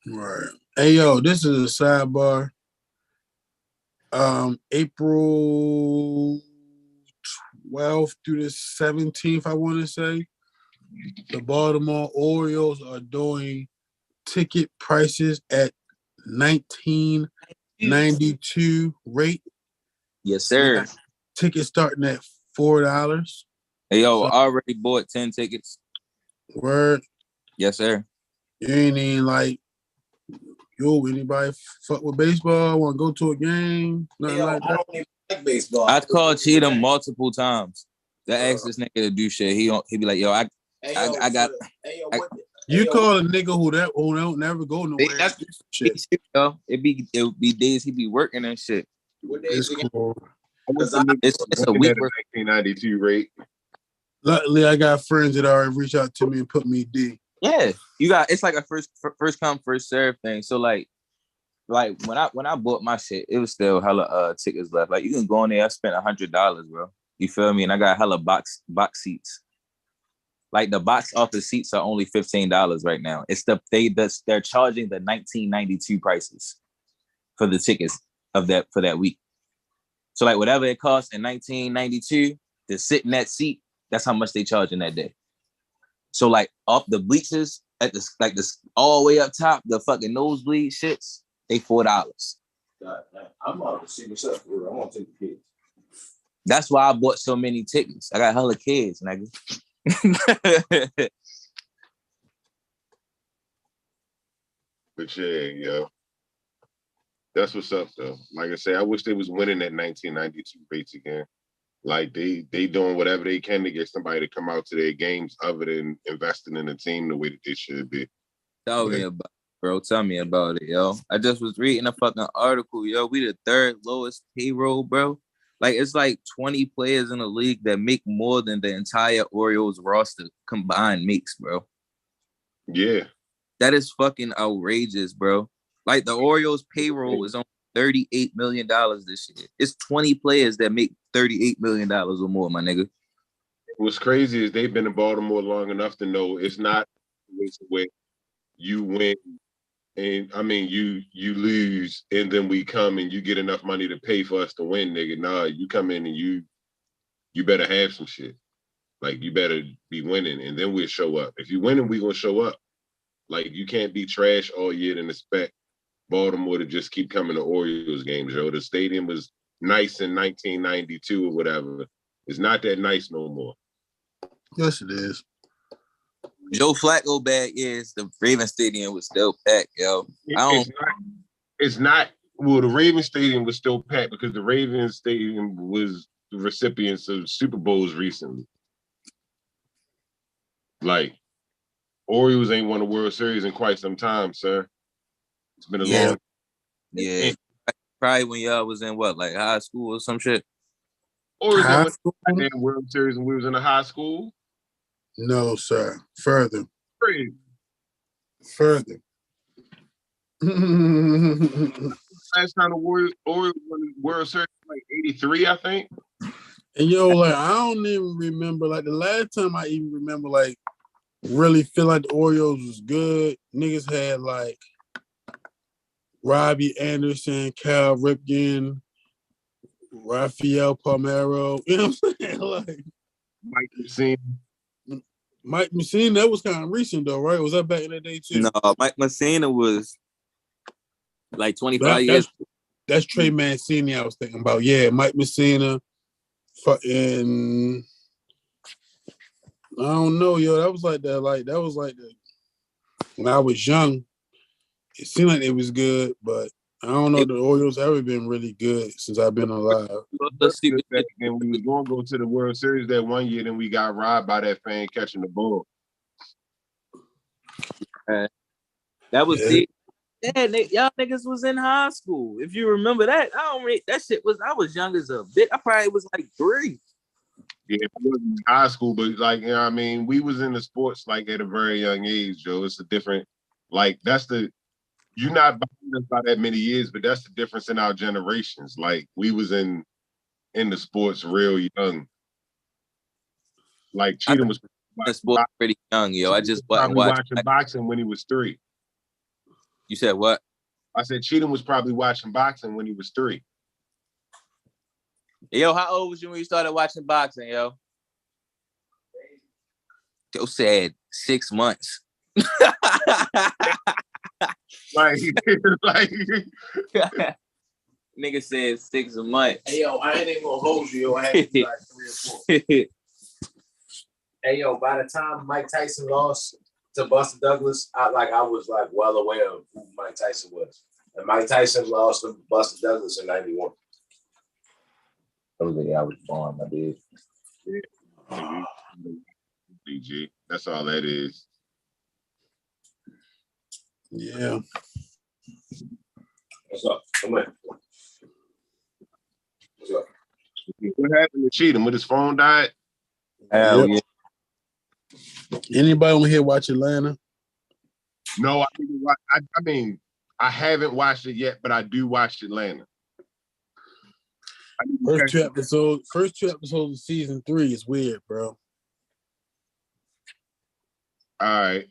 Right. Hey yo, this is a sidebar. April 12th through the 17th, I want to say, the Baltimore Orioles are doing ticket prices at $19.92 rate. Yes, sir. Tickets starting at $4. Hey, yo, I already bought 10 tickets. Word. Yes, sir. You ain't even like, yo, anybody fuck with baseball? Want to go to a game? Nothing like that. I don't even like baseball. I called Cheatham multiple times to ask this nigga to do shit. He be like, yo, I got. You call a nigga who don't never go nowhere. That's shit. Yo, it be days he be working and shit. It's cool. It's a week. 1992 rate. Luckily, I got friends that already reached out to me and put me D. Yeah, it's like a first come first serve thing. So like when I bought my shit, it was still hella tickets left. Like you can go in there, I spent $100, bro. You feel me? And I got hella box seats. Like the box office seats are only $15 right now. It's they're charging the 1992 prices for the tickets for that week. So like whatever it costs in 1992 to sit in that seat, that's how much they charge in that day. So like off the bleachers at this all the way up top, the fucking nosebleed shits, they $4. I'm about to see what's up. I want to take the kids. That's why I bought so many tickets. I got hella kids, nigga. But yeah, yo. That's what's up though. Like I say, I wish they was winning that 1992 rates again. Like they doing whatever they can to get somebody to come out to their games other than investing in the team the way that they should be. Tell me about it, bro. Tell me about it, yo. I just was reading a fucking article, yo. We the third lowest payroll, bro. Like it's like 20 players in the league that make more than the entire Orioles roster combined makes, bro. Yeah. That is fucking outrageous, bro. Like the Orioles payroll is on $38 million this year. It's 20 players that make $38 million or more, my nigga. What's crazy is they've been in Baltimore long enough to know it's not where you win and I mean you lose and then we come and you get enough money to pay for us to win, nigga. Nah, you come in and you better have some shit. Like you better be winning and then we'll show up. If you winning, we gonna show up. Like you can't be trash all year and expect Baltimore to just keep coming to Orioles games, yo. The stadium was nice in 1992 or whatever. It's not that nice no more. Yes, it is. Joe Flacco bad years, the Ravens Stadium was still packed, yo. It's not. Well, the Ravens Stadium was still packed because the Ravens Stadium was the recipients of Super Bowls recently. Like, Orioles ain't won a World Series in quite some time, sir. It's been a long. Yeah. Probably when y'all was in what, like high school or some shit? Orioles ain't won a World Series when we was in the high school. No, sir. Further. Crazy. Further. Last time the Orioles won the World Series like 83, I think. And yo, like I don't even remember. Like the last time I even remember, like really feel like the Orioles was good. Niggas had like Robbie Anderson, Cal Ripken, Rafael Palmeiro. You know what I'm saying? Like Mike Mussina. Mike Mussina, that was kind of recent though, right? Was that back in the day too? No, Mike Mussina was like 25 years. That's Trey Mancini I was thinking about. Yeah, Mike Mussina. Fucking, I don't know, yo. That was like that. When I was young, it seemed like it was good, but I don't know. The Orioles ever been really good since I've been alive. And we was going to go to the World Series that one year, then we got robbed by that fan catching the ball. That was it. Yeah, y'all niggas was in high school. If you remember that, that shit was. I was young as a bitch. I probably was like 3. Yeah, it wasn't in high school, but like you know, what I mean, we was in the sports like at a very young age, Joe. It's a different, like that's the. You're not behind us by that many years, but that's the difference in our generations. Like we was in the sports real young. Like Cheatham was the sports pretty young, yo. I just wasn't watching boxing when he was 3. You said what? I said Cheatham was probably watching boxing when he was 3. Yo, how old was you when you started watching boxing, yo? Joe said 6 months. like nigga said 6 months. Hey yo, I ain't even gonna hold you, yo. I had to like 3 or 4. Hey yo, by the time Mike Tyson lost to Buster Douglas, I was like well aware of who Mike Tyson was. And Mike Tyson lost to Buster Douglas in 91. That was the year I was born, my dude. DG. That's all that is. Yeah. What's up? Come on. What's up? What happened to Cheatham? When his phone died? Hell yeah. Anybody on here watch Atlanta? No, I didn't watch. I mean, I haven't watched it yet, but I do watch Atlanta. First two episodes of season 3 is weird, bro. All right.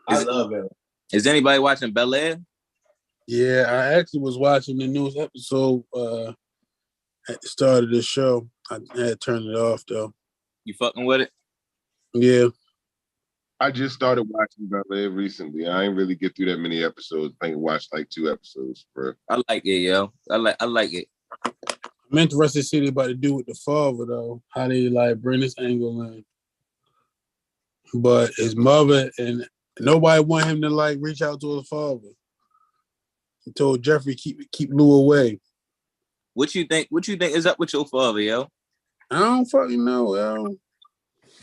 I love it. Is anybody watching Bel Air? Yeah, I actually was watching the newest episode at the start of the show. I had to turn it off though. You fucking with it? Yeah. I just started watching Bel Air recently. I ain't really get through that many episodes. I think I watched like 2 episodes, bro. I like it, yo. I like it. I'm interested to see what they about to do with the father though. How they like bring this angle in. But his mother and nobody want him to like reach out to his father. He told Jeffrey keep Lou away. What you think is up with your father, yo? I don't fucking know, yo.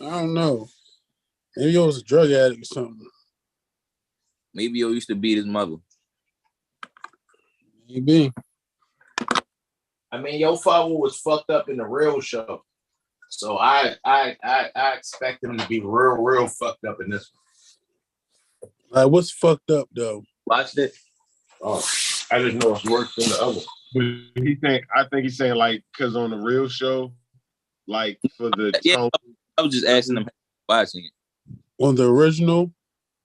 I don't know. Maybe he was a drug addict or something. Maybe yo used to beat his mother. Maybe. I mean, your father was fucked up in the real show. So I expect him to be real fucked up in this one. Like, what's fucked up though? Watched it. Oh, I didn't know it's worse than the other. I think he's saying like, cause on the real show, like for the Yeah, tone, I was just asking him watching it. On the original,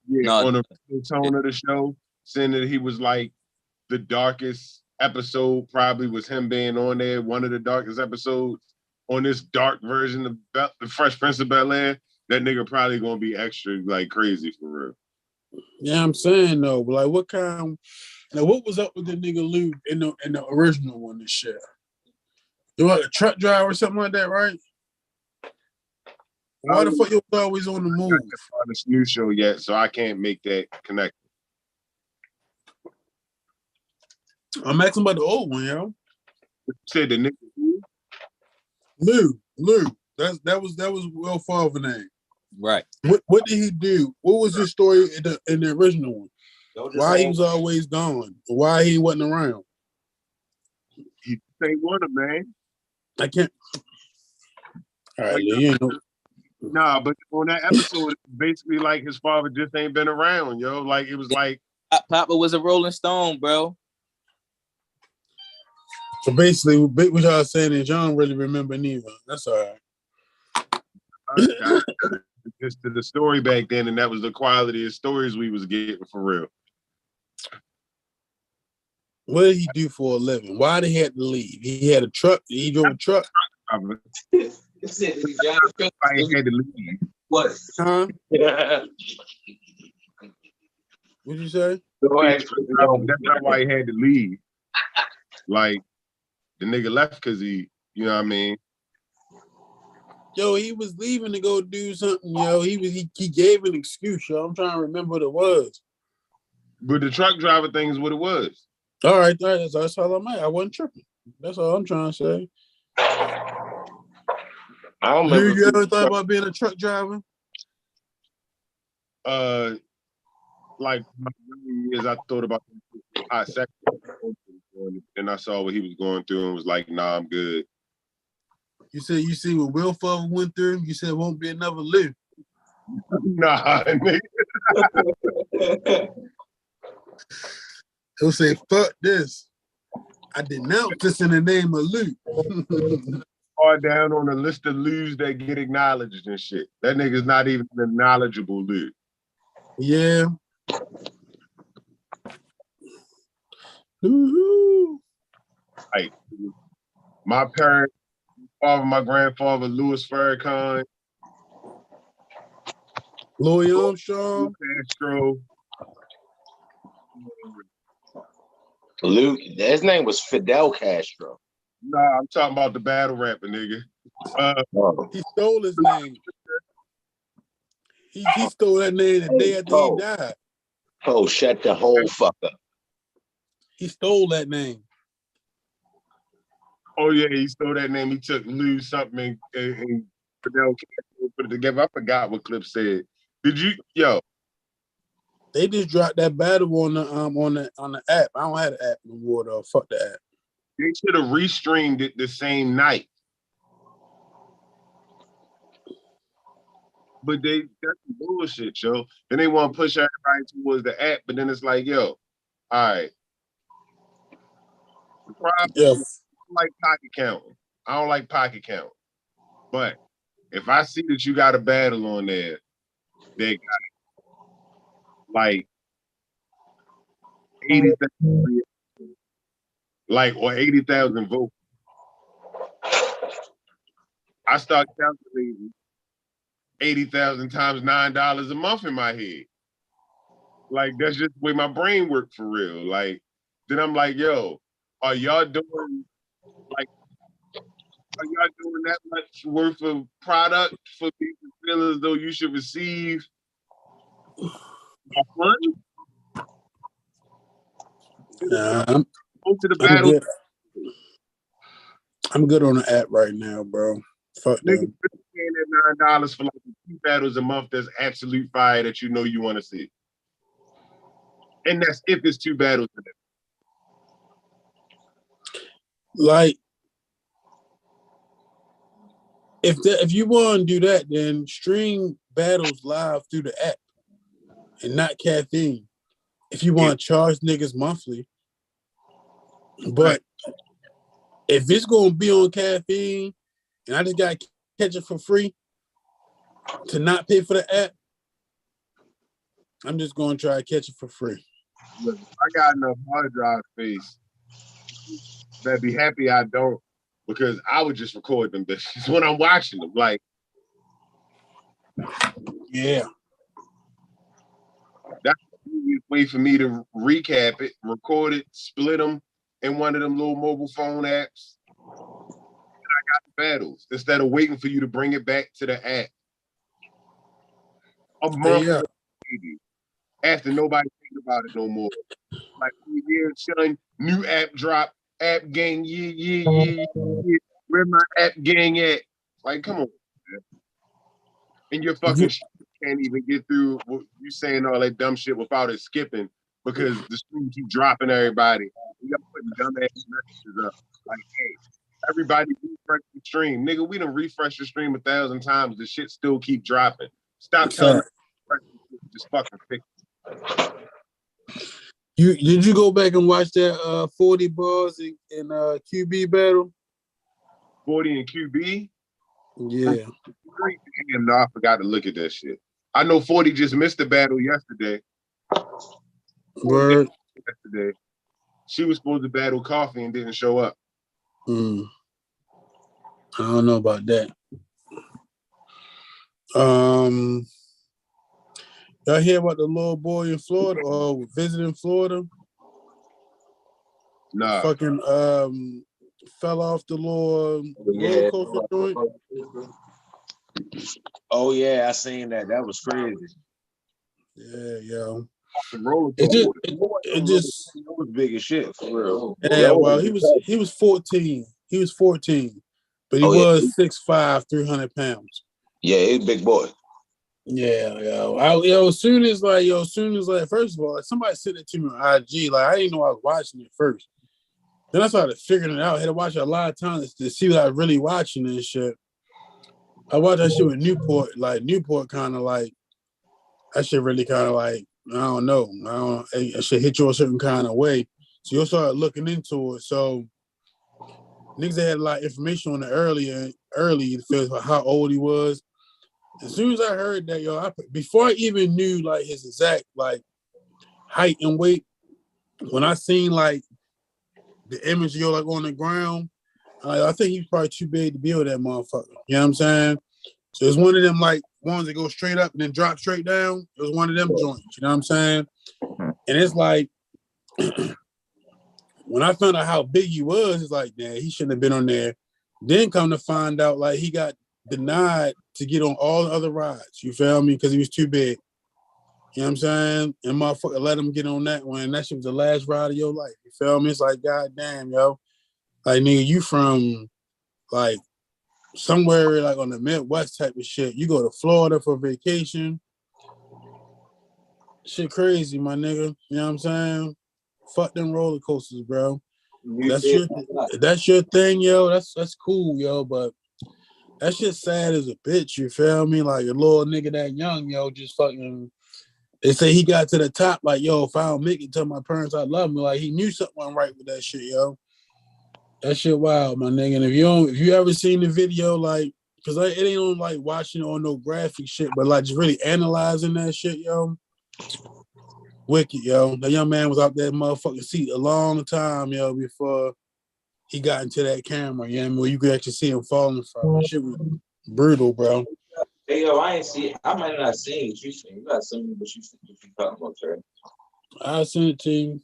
yeah, No. on the tone of the show, saying that he was like the darkest episode probably was him being on there, one of the darkest episodes on this dark version of the Fresh Prince of Bel-Air. That nigga probably gonna be extra like crazy for real. yeah, I'm saying though, but like, what kind? Now, what was up with the nigga Lou in the original one? This shit, you like a truck driver or something like that, right? Why the fuck you was always on the move? On this new show yet, so I can't make that connection. I'm asking about the old one, yo. You said the nigga. Lou. That was Will Father name. Right. What did he do? What was his story in the original one? Why he was always gone? Why he wasn't around? He say what, man. I can't. All right, you ain't no. Nah, but on that episode, it's basically like his father just ain't been around, yo. Like it was like Papa was a Rolling Stone, bro. So basically, what y'all saying is y'all don't really remember neither. That's all right. just to the story back then, and that was the quality of stories we was getting for real. What did he do for a living? Why did he have to leave? He had a truck. He drove a truck. I had to leave. What? Huh? Yeah. What'd you say? That's not why he had to leave. Like the nigga left because he, you know what I mean? Yo, he was leaving to go do something, yo. He gave an excuse, yo. I'm trying to remember what it was. But the truck driver thing is what it was. All right, that's all I'm at. I wasn't tripping. That's all I'm trying to say. I don't remember. You ever thought about being a truck driver? Like my early years, I thought about hot sex, and I saw what he was going through and was like, nah, I'm good. You said you see what Will Father went through. You said won't be another Lou. Nah, nigga. He'll say, fuck this. I denounce this in the name of Lou. Far down on the list of Lou's that get acknowledged and shit. That nigga's not even the knowledgeable Lou. Yeah. Ooh. Like my parents, father, my grandfather, Louis Farrakhan, Louis Armstrong. Castro. Luke, his name was Fidel Castro. Nah, I'm talking about the battle rapper, nigga. He stole his name. He stole that name the day after he died. Oh, shut the whole fuck up. He stole that name. Oh yeah, he stole that name. He took Lou something and Fidel Castro put it together. I forgot what Clip said. Did you, yo? They just dropped that battle on the app. I don't have the app no more though. Fuck the app. They should have restreamed it the same night. But that's some bullshit, yo. And they want to push everybody towards the app, but then it's like, yo, all right. The problem Yeah. is I don't like pocket counting. I don't like pocket counting. But if I see that you got a battle on there, they got like 80,000, like or 80,000 votes. I start calculating 80,000 times $9 a month in my head. Like, that's just the way my brain worked for real. Like, then I'm like, yo, are y'all doing that much worth of product for me to feel as though you should receive money? I'm, Go to the I'm battle. good. I'm good on the app right now, bro. Fuck Niggas them. paying that $9 for like 2 battles a month that's absolute fire that you know you want to see. And that's if it's 2 battles in it. Like, if you want to do that, then stream battles live through the app and not caffeine. If you want to charge niggas monthly, but if it's gonna be on caffeine and I just gotta catch it for free to not pay for the app, I'm just gonna try to catch it for free. Look, I got enough hard drive space. That'd be happy I don't, because I would just record them bitches when I'm watching them. Like, Yeah. that's the easiest way for me to recap it, record it, split them in one of them little mobile phone apps. And I got the battles instead of waiting for you to bring it back to the app. A month Yeah. after nobody think about it no more. Like, yeah, son, new app drop, app gang, yeah. Where my app gang at? Like, come on, man. And your fucking shit can't even get through you saying all that dumb shit without it skipping because the stream keep dropping everybody. Y'all putting dumbass messages up. Like, hey, everybody refresh the stream. Nigga, we done refreshed the stream 1,000 times. The shit still keep dropping. Stop telling me just fucking fix it. Did you go back and watch that 40 bars in QB battle? 40 and QB? Yeah. Damn, no, I forgot to look at that shit. I know 40 just missed the battle yesterday. Word. Yesterday. She was supposed to battle Coffee and didn't show up. I don't know about that. Y'all hear about the little boy in Florida or visiting Florida? Nah. Fucking fell off the little roller coaster joint. Oh yeah, I seen that. That was crazy. Yeah, yo. The roller It coaster. just It was big as shit for real. yeah, well, he was 14. He was 14, but he Oh, yeah. was 6'5", 300 pounds. Yeah, he's a big boy. Yeah, as soon as first of all, like, somebody sent it to me on IG. Like, I didn't know I was watching it first. Then I started figuring it out. I had to watch it a lot of times to see what I was really watching and shit. I watched that shit with Newport. Like, Newport kind of like, that shit really kind of like, I don't know. It should hit you a certain kind of way. So you'll start looking into it. So niggas had a lot of information on it early for how old he was. As soon as I heard that, yo, before I even knew like his exact like height and weight, when I seen like the image of yo like on the ground, I think he was probably too big to be with that motherfucker. You know what I'm saying? So it's one of them like ones that go straight up and then drop straight down. It was one of them joints. You know what I'm saying? And it's like when I found out how big he was, it's like, man, he shouldn't have been on there. Then come to find out, like, he got denied to get on all the other rides. You feel me? Because he was too big. You know what I'm saying? And motherfucker let him get on that one. That shit was the last ride of your life. You feel me? It's like, goddamn, yo. Like, nigga, you from, like, somewhere, like, on the Midwest type of shit. You go to Florida for vacation. Shit crazy, my nigga. You know what I'm saying? Fuck them roller coasters, bro. That's your thing, yo. That's cool, yo. But that shit sad as a bitch. You feel me? Like a little nigga that young, yo, just fucking. They say he got to the top, like, yo, if I don't make it, tell my parents I love me. Like he knew something wasn't right with that shit, yo. That shit wild, my nigga. And if you ever seen the video, like, cause it ain't on like watching on no graphic shit, but like just really analyzing that shit, yo. Wicked, yo. The young man was out that motherfucking seat a long time, yo, before he got into that camera, you know what I mean? Where you could actually see him falling from. That shit was brutal, bro. Hey yo, I ain't see it. I might not seen what you seen. You got something what you talking about, Trey. I sent it to you.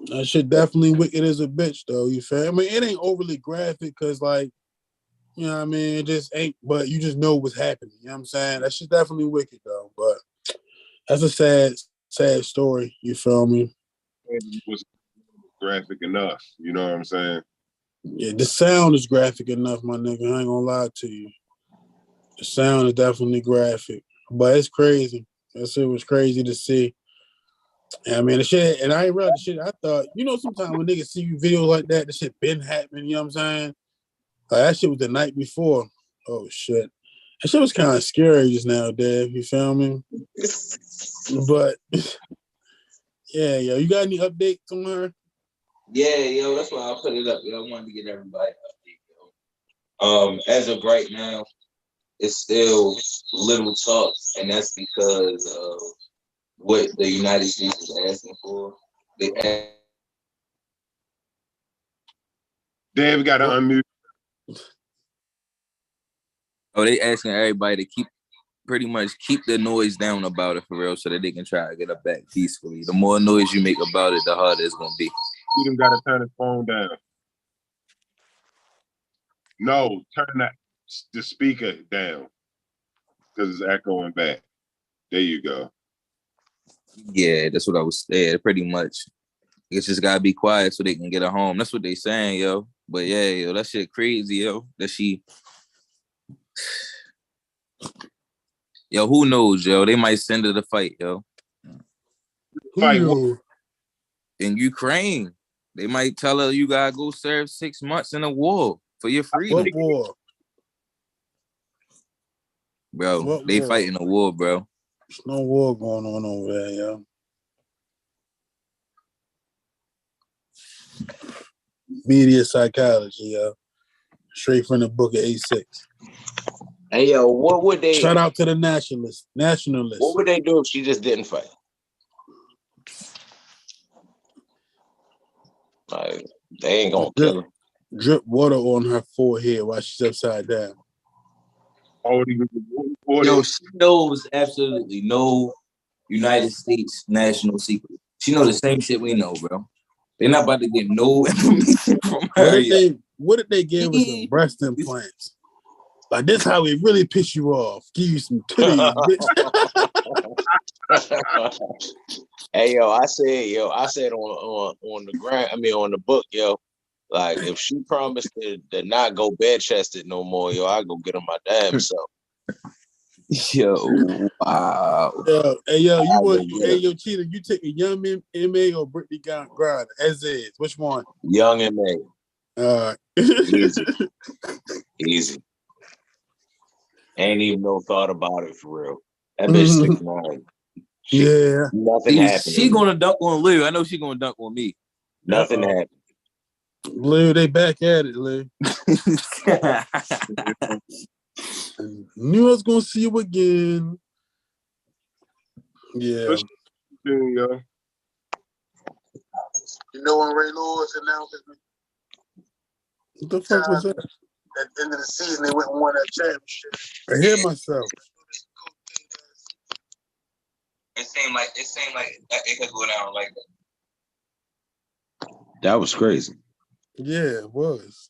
That shit definitely wicked as a bitch, though. You feel? I mean, it ain't overly graphic because, like, you know what I mean? It just ain't, but you just know what's happening. You know what I'm saying? That shit definitely wicked, though. But that's a sad story. You feel me? It was graphic enough. You know what I'm saying? Yeah, the sound is graphic enough, my nigga. I ain't gonna lie to you. The sound is definitely graphic, but it's crazy. That shit was crazy to see. I mean, the shit, and I ain't read the shit. I thought, you know, sometimes when niggas see videos like that, the shit been happening. You know what I'm saying? Like, that shit was the night before. Oh shit, that shit was kind of scary just now, Dave. You feel me? But yeah, yo, you got any updates on her? Yeah, yo, that's why I put it up. Yo, I wanted to get everybody an update, yo. As of right now, it's still little talk, and that's because of what the United States is asking for. Dave got to unmute. Oh, they asking everybody to pretty much keep the noise down about it for real, so that they can try to get up back peacefully. The more noise you make about it, the harder it's gonna be. He done got to turn his phone down. No, turn the speaker down because it's echoing back. There you go. Yeah, that's what I was saying. Pretty much, it's just gotta be quiet so they can get her home. That's what they saying, yo. But yeah, yo, that shit crazy, yo. That she, yo, who knows, yo? They might send her to fight, yo. Fight In Ukraine, they might tell her you gotta go serve 6 months in a war for your freedom. What war? Bro, What they war? fighting a war, bro. There's no war going on over there, yo. Media psychology, yo. Straight from the book of A6. Hey yo, what would they? Shout out to the nationalists. What would they do if she just didn't fight? Like they ain't gonna kill her. Drip water on her forehead while she's upside down. Yo, she knows absolutely no United States national secret. She knows the same shit we know, bro. They're not about to get no information from her. What if they gave us some breast implants? Like, this how we really piss you off. Give you some titties, bitch. Hey yo, I said on the ground, I mean on the book, yo. Like if she promised to not go bed chested no more, yo, I go get her my damn self. Yo, wow. Yo, yo, Cheetah, you take a Young M.A. or Brittany Griner? As is, which one? Young M.A. Easy. Easy. Ain't even no thought about it for real. That bitch 6'9". Yeah. Nothing happened. She gonna dunk on Lou. I know she gonna dunk on me. Nothing happened. Lou, they back at it, Lou. Knew I was gonna see you again. Yeah. You know when Ray Lewis announced it? What the fuck was that? At the end of the season, they went and won that championship. I hear myself. It seemed like it could go down like that. That was crazy. Yeah, it was.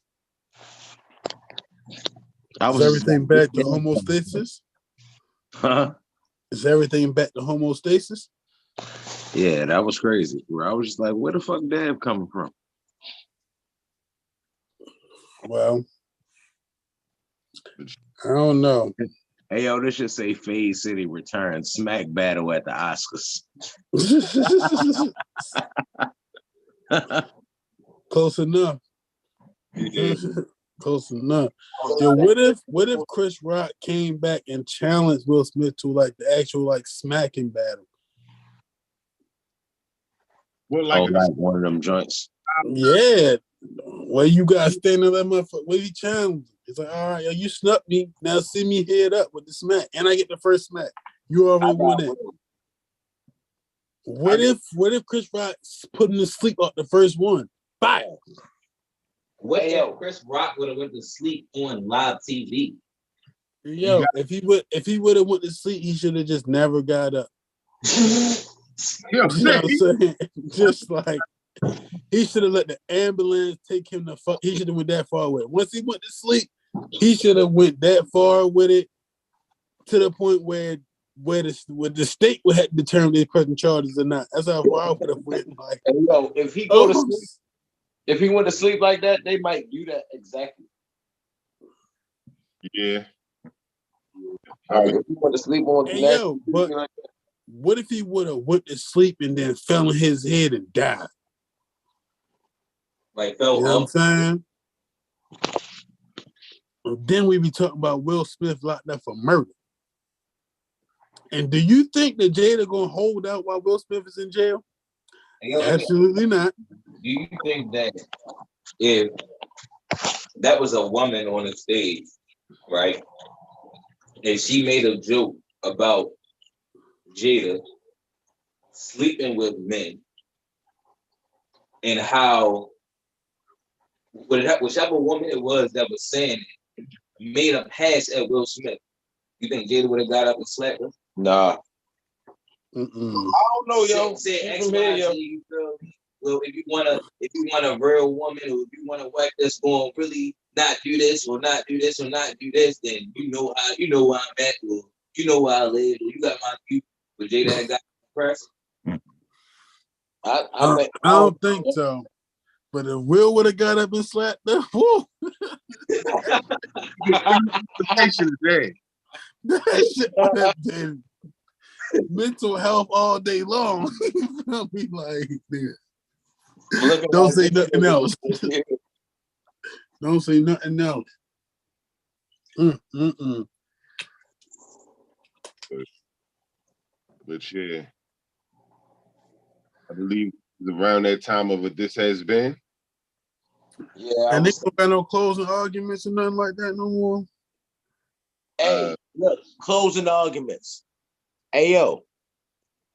Is everything back to homeostasis? Huh? Is everything back to homeostasis? Yeah, that was crazy. Where I was just like, where the fuck Dave coming from? Well, I don't know. Hey, yo, this should say Fade City returns. Smack battle at the Oscars. Close enough. Yeah. Close enough. Yo, what if Chris Rock came back and challenged Will Smith to like the actual like smacking battle? Well, like one of them joints. Yeah. Well, you guys standing that motherfucker. What he challenged? It's like, all right, yo, you snubbed me. Now see me head up with the smack. And I get the first smack. You already won it. What if Chris Rock put him to sleep off the first one? Fire. What if Chris Rock would have went to sleep on live TV? Yo, if he would have went to sleep, he should have just never got up. You know what I'm You know what I'm saying? saying? Just like he should have let the ambulance take him the fuck. He should have went that far with it. Once he went to sleep, he should have went that far with it to the point where the state would have determined if pressing charges or not. That's how far I would have went. Like, And yo, if he go to oh, sleep, if he went to sleep like that, they might do that exactly. Yeah. Like if he went to sleep on hey, that, yo, but like what if he would have went to sleep and then fell on his head and died? Like You fell know what I'm off. saying? Then we be talking about Will Smith locked up for murder. And do you think that Jada gonna hold out while Will Smith is in jail? And yo, Absolutely not. do you think that if that was a woman on the stage, right, and she made a joke about Jada sleeping with men and how whichever woman it was that was saying it made a pass at Will Smith, you think Jada would have got up and slapped her? nah. Mm-mm. I don't know, yo. Say X, From Y, here, yo. Z, you feel me? Well, if you want a real woman, or if you want a wife that's going to really not do this or not do this or not do this, then you know where I'm at, or you know where I live, or you got my view. But Jada had got press. I don't think so. But if Will would have got up and slapped her, whoo, Patient today. that shit would have been mental health all day long. I'll be like, nigga, don't say nothing else. Don't say nothing else. Mm-mm. But yeah, I believe it's around that time of what this has been. Yeah, And they don't got no closing arguments or nothing like that no more. hey, look, closing the arguments. Hey, yo,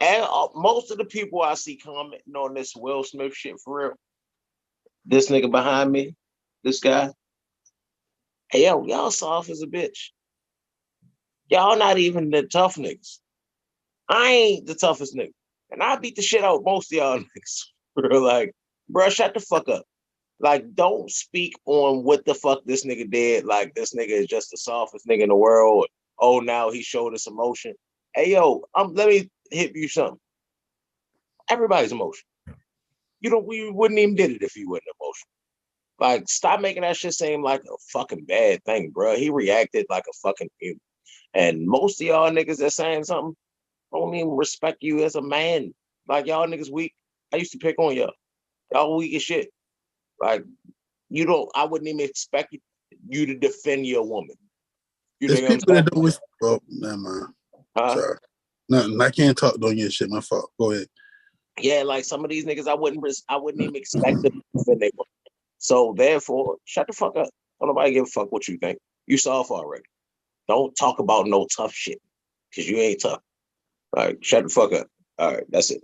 and most of the people I see commenting on this Will Smith shit for real, this nigga behind me, this guy, hey, yo, y'all soft as a bitch. Y'all not even the tough niggas. I ain't the toughest nigga. And I beat the shit out of most of y'all niggas. Bro, like, bro, shut the fuck up. Like, don't speak on what the fuck this nigga did. Like, this nigga is just the softest nigga in the world. Oh, now he showed us emotion. Hey, yo, let me hit you something. Everybody's emotional. We wouldn't even did it if you wasn't emotional. Like, stop making that shit seem like a fucking bad thing, bro. He reacted like a fucking human. And most of y'all niggas that saying something don't even respect you as a man. Like, y'all niggas weak. I used to pick on y'all. Y'all weak as shit. Like, I wouldn't even expect you to defend your woman. You There's know what I'm people saying? that don't. Oh, never mind. Huh? Sorry. Nothing. I can't talk on your shit. My fault. Go ahead. Yeah, like some of these niggas, I wouldn't even expect them to defend their woman. So therefore, shut the fuck up. Don't nobody give a fuck what you think. You soft already. Don't talk about no tough shit, because you ain't tough. All right, shut the fuck up. All right, that's it.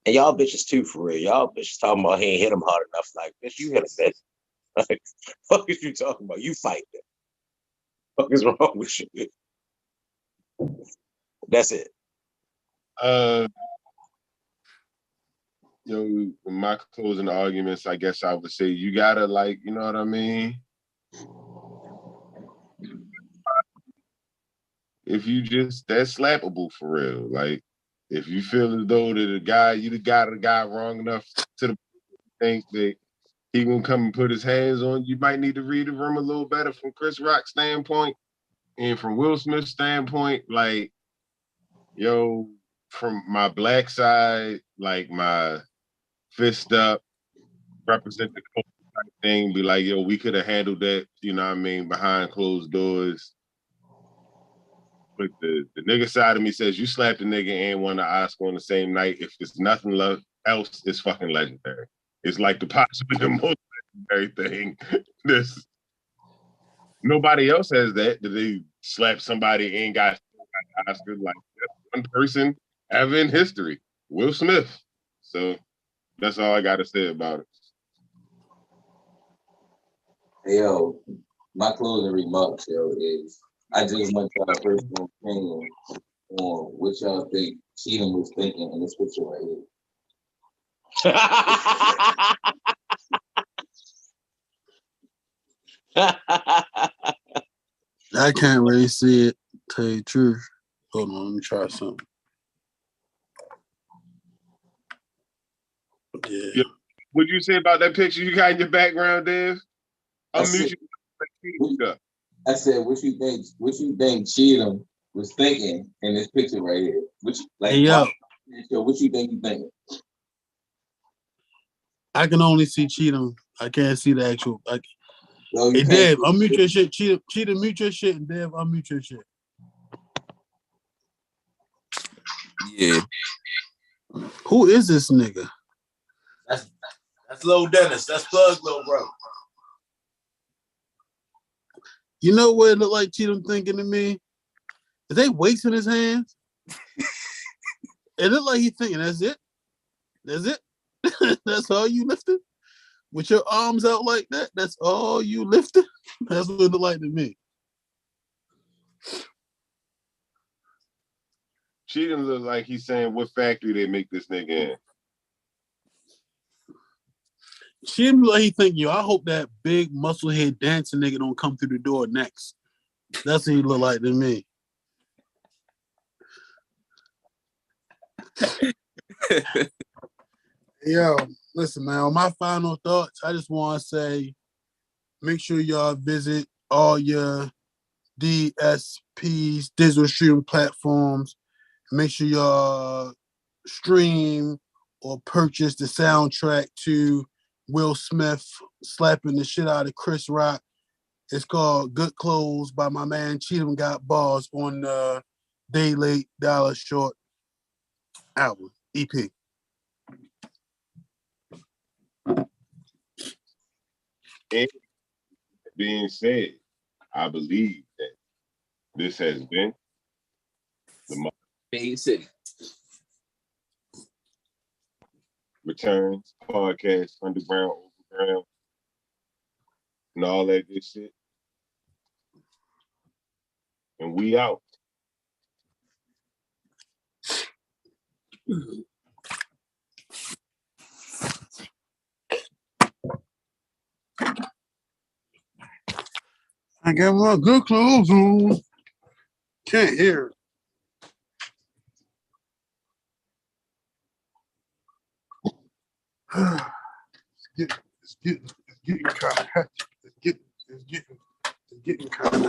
And y'all bitches too, for real. Y'all bitches talking about he ain't hit him hard enough. Like, bitch, you hit him, bitch. Like, fuck is you talking about? You fight them. Fuck is wrong with you? That's it. My closing arguments, I guess I would say you gotta, like, you know what I mean? If you just that's slappable for real. Like, if you feel as though that you got a guy wrong enough to the think that he gonna come and put his hands on, you might need to read the room a little better from Chris Rock's standpoint and from Will Smith's standpoint. Like, yo, from my black side, like my fist up, represent the culture type thing, be like, yo, we could have handled that, you know what I mean, behind closed doors. But the nigga side of me says you slapped a nigga and won an Oscar on the same night. If it's nothing else, it's fucking legendary. It's like possibly the most legendary thing. Nobody else has that they slap somebody and got an Oscar. Like, that's one person ever in history, Will Smith. So that's all I got to say about it. Yo, my closing remarks, yo, is I just want y'all personal opinion on what y'all think Cheatham was thinking in this picture right here. I can't really see it, tell you the truth. Hold on, let me try something. Yeah. Yeah. What'd you say about that picture you got in your background, Dave? I Unmute you. I said, what you think Cheatham was thinking in this picture right here? Hey, yo, What you think you thinking? I can only see Cheatham. I can't see the actual. No, you Hey, can't. Dave, unmute your shit. Cheatham, mute your shit, and Dave, unmute your shit. Yeah. Who is this nigga? That's Lil Dennis. That's Plug Lil Bro. You know what it look like Cheatham thinking to me? Is they weights in his hands? It look like he's thinking, that's it? That's it? That's all you lifted? With your arms out like that? That's all you lifted? That's what it look like to me. Cheatham look like he's saying what factory they make this nigga in. Cheatham look like he think, yo, I hope that big muscle head dancing nigga don't come through the door next. That's what he look like to me. Yo, listen, man, on my final thoughts, I just want to say, make sure y'all visit all your DSPs, digital streaming platforms. Make sure y'all stream or purchase the soundtrack to Will Smith slapping the shit out of Chris Rock. It's called Good Clothes by my man Cheatham Got Bars on the Day Late Dollar Short album, EP. And being said, I believe that this has been the Bay City. Returns podcast, underground, overground, and all that good shit. And we out. I got my good clothes on. Can't hear it. It's getting kind of hectic. It's getting kind of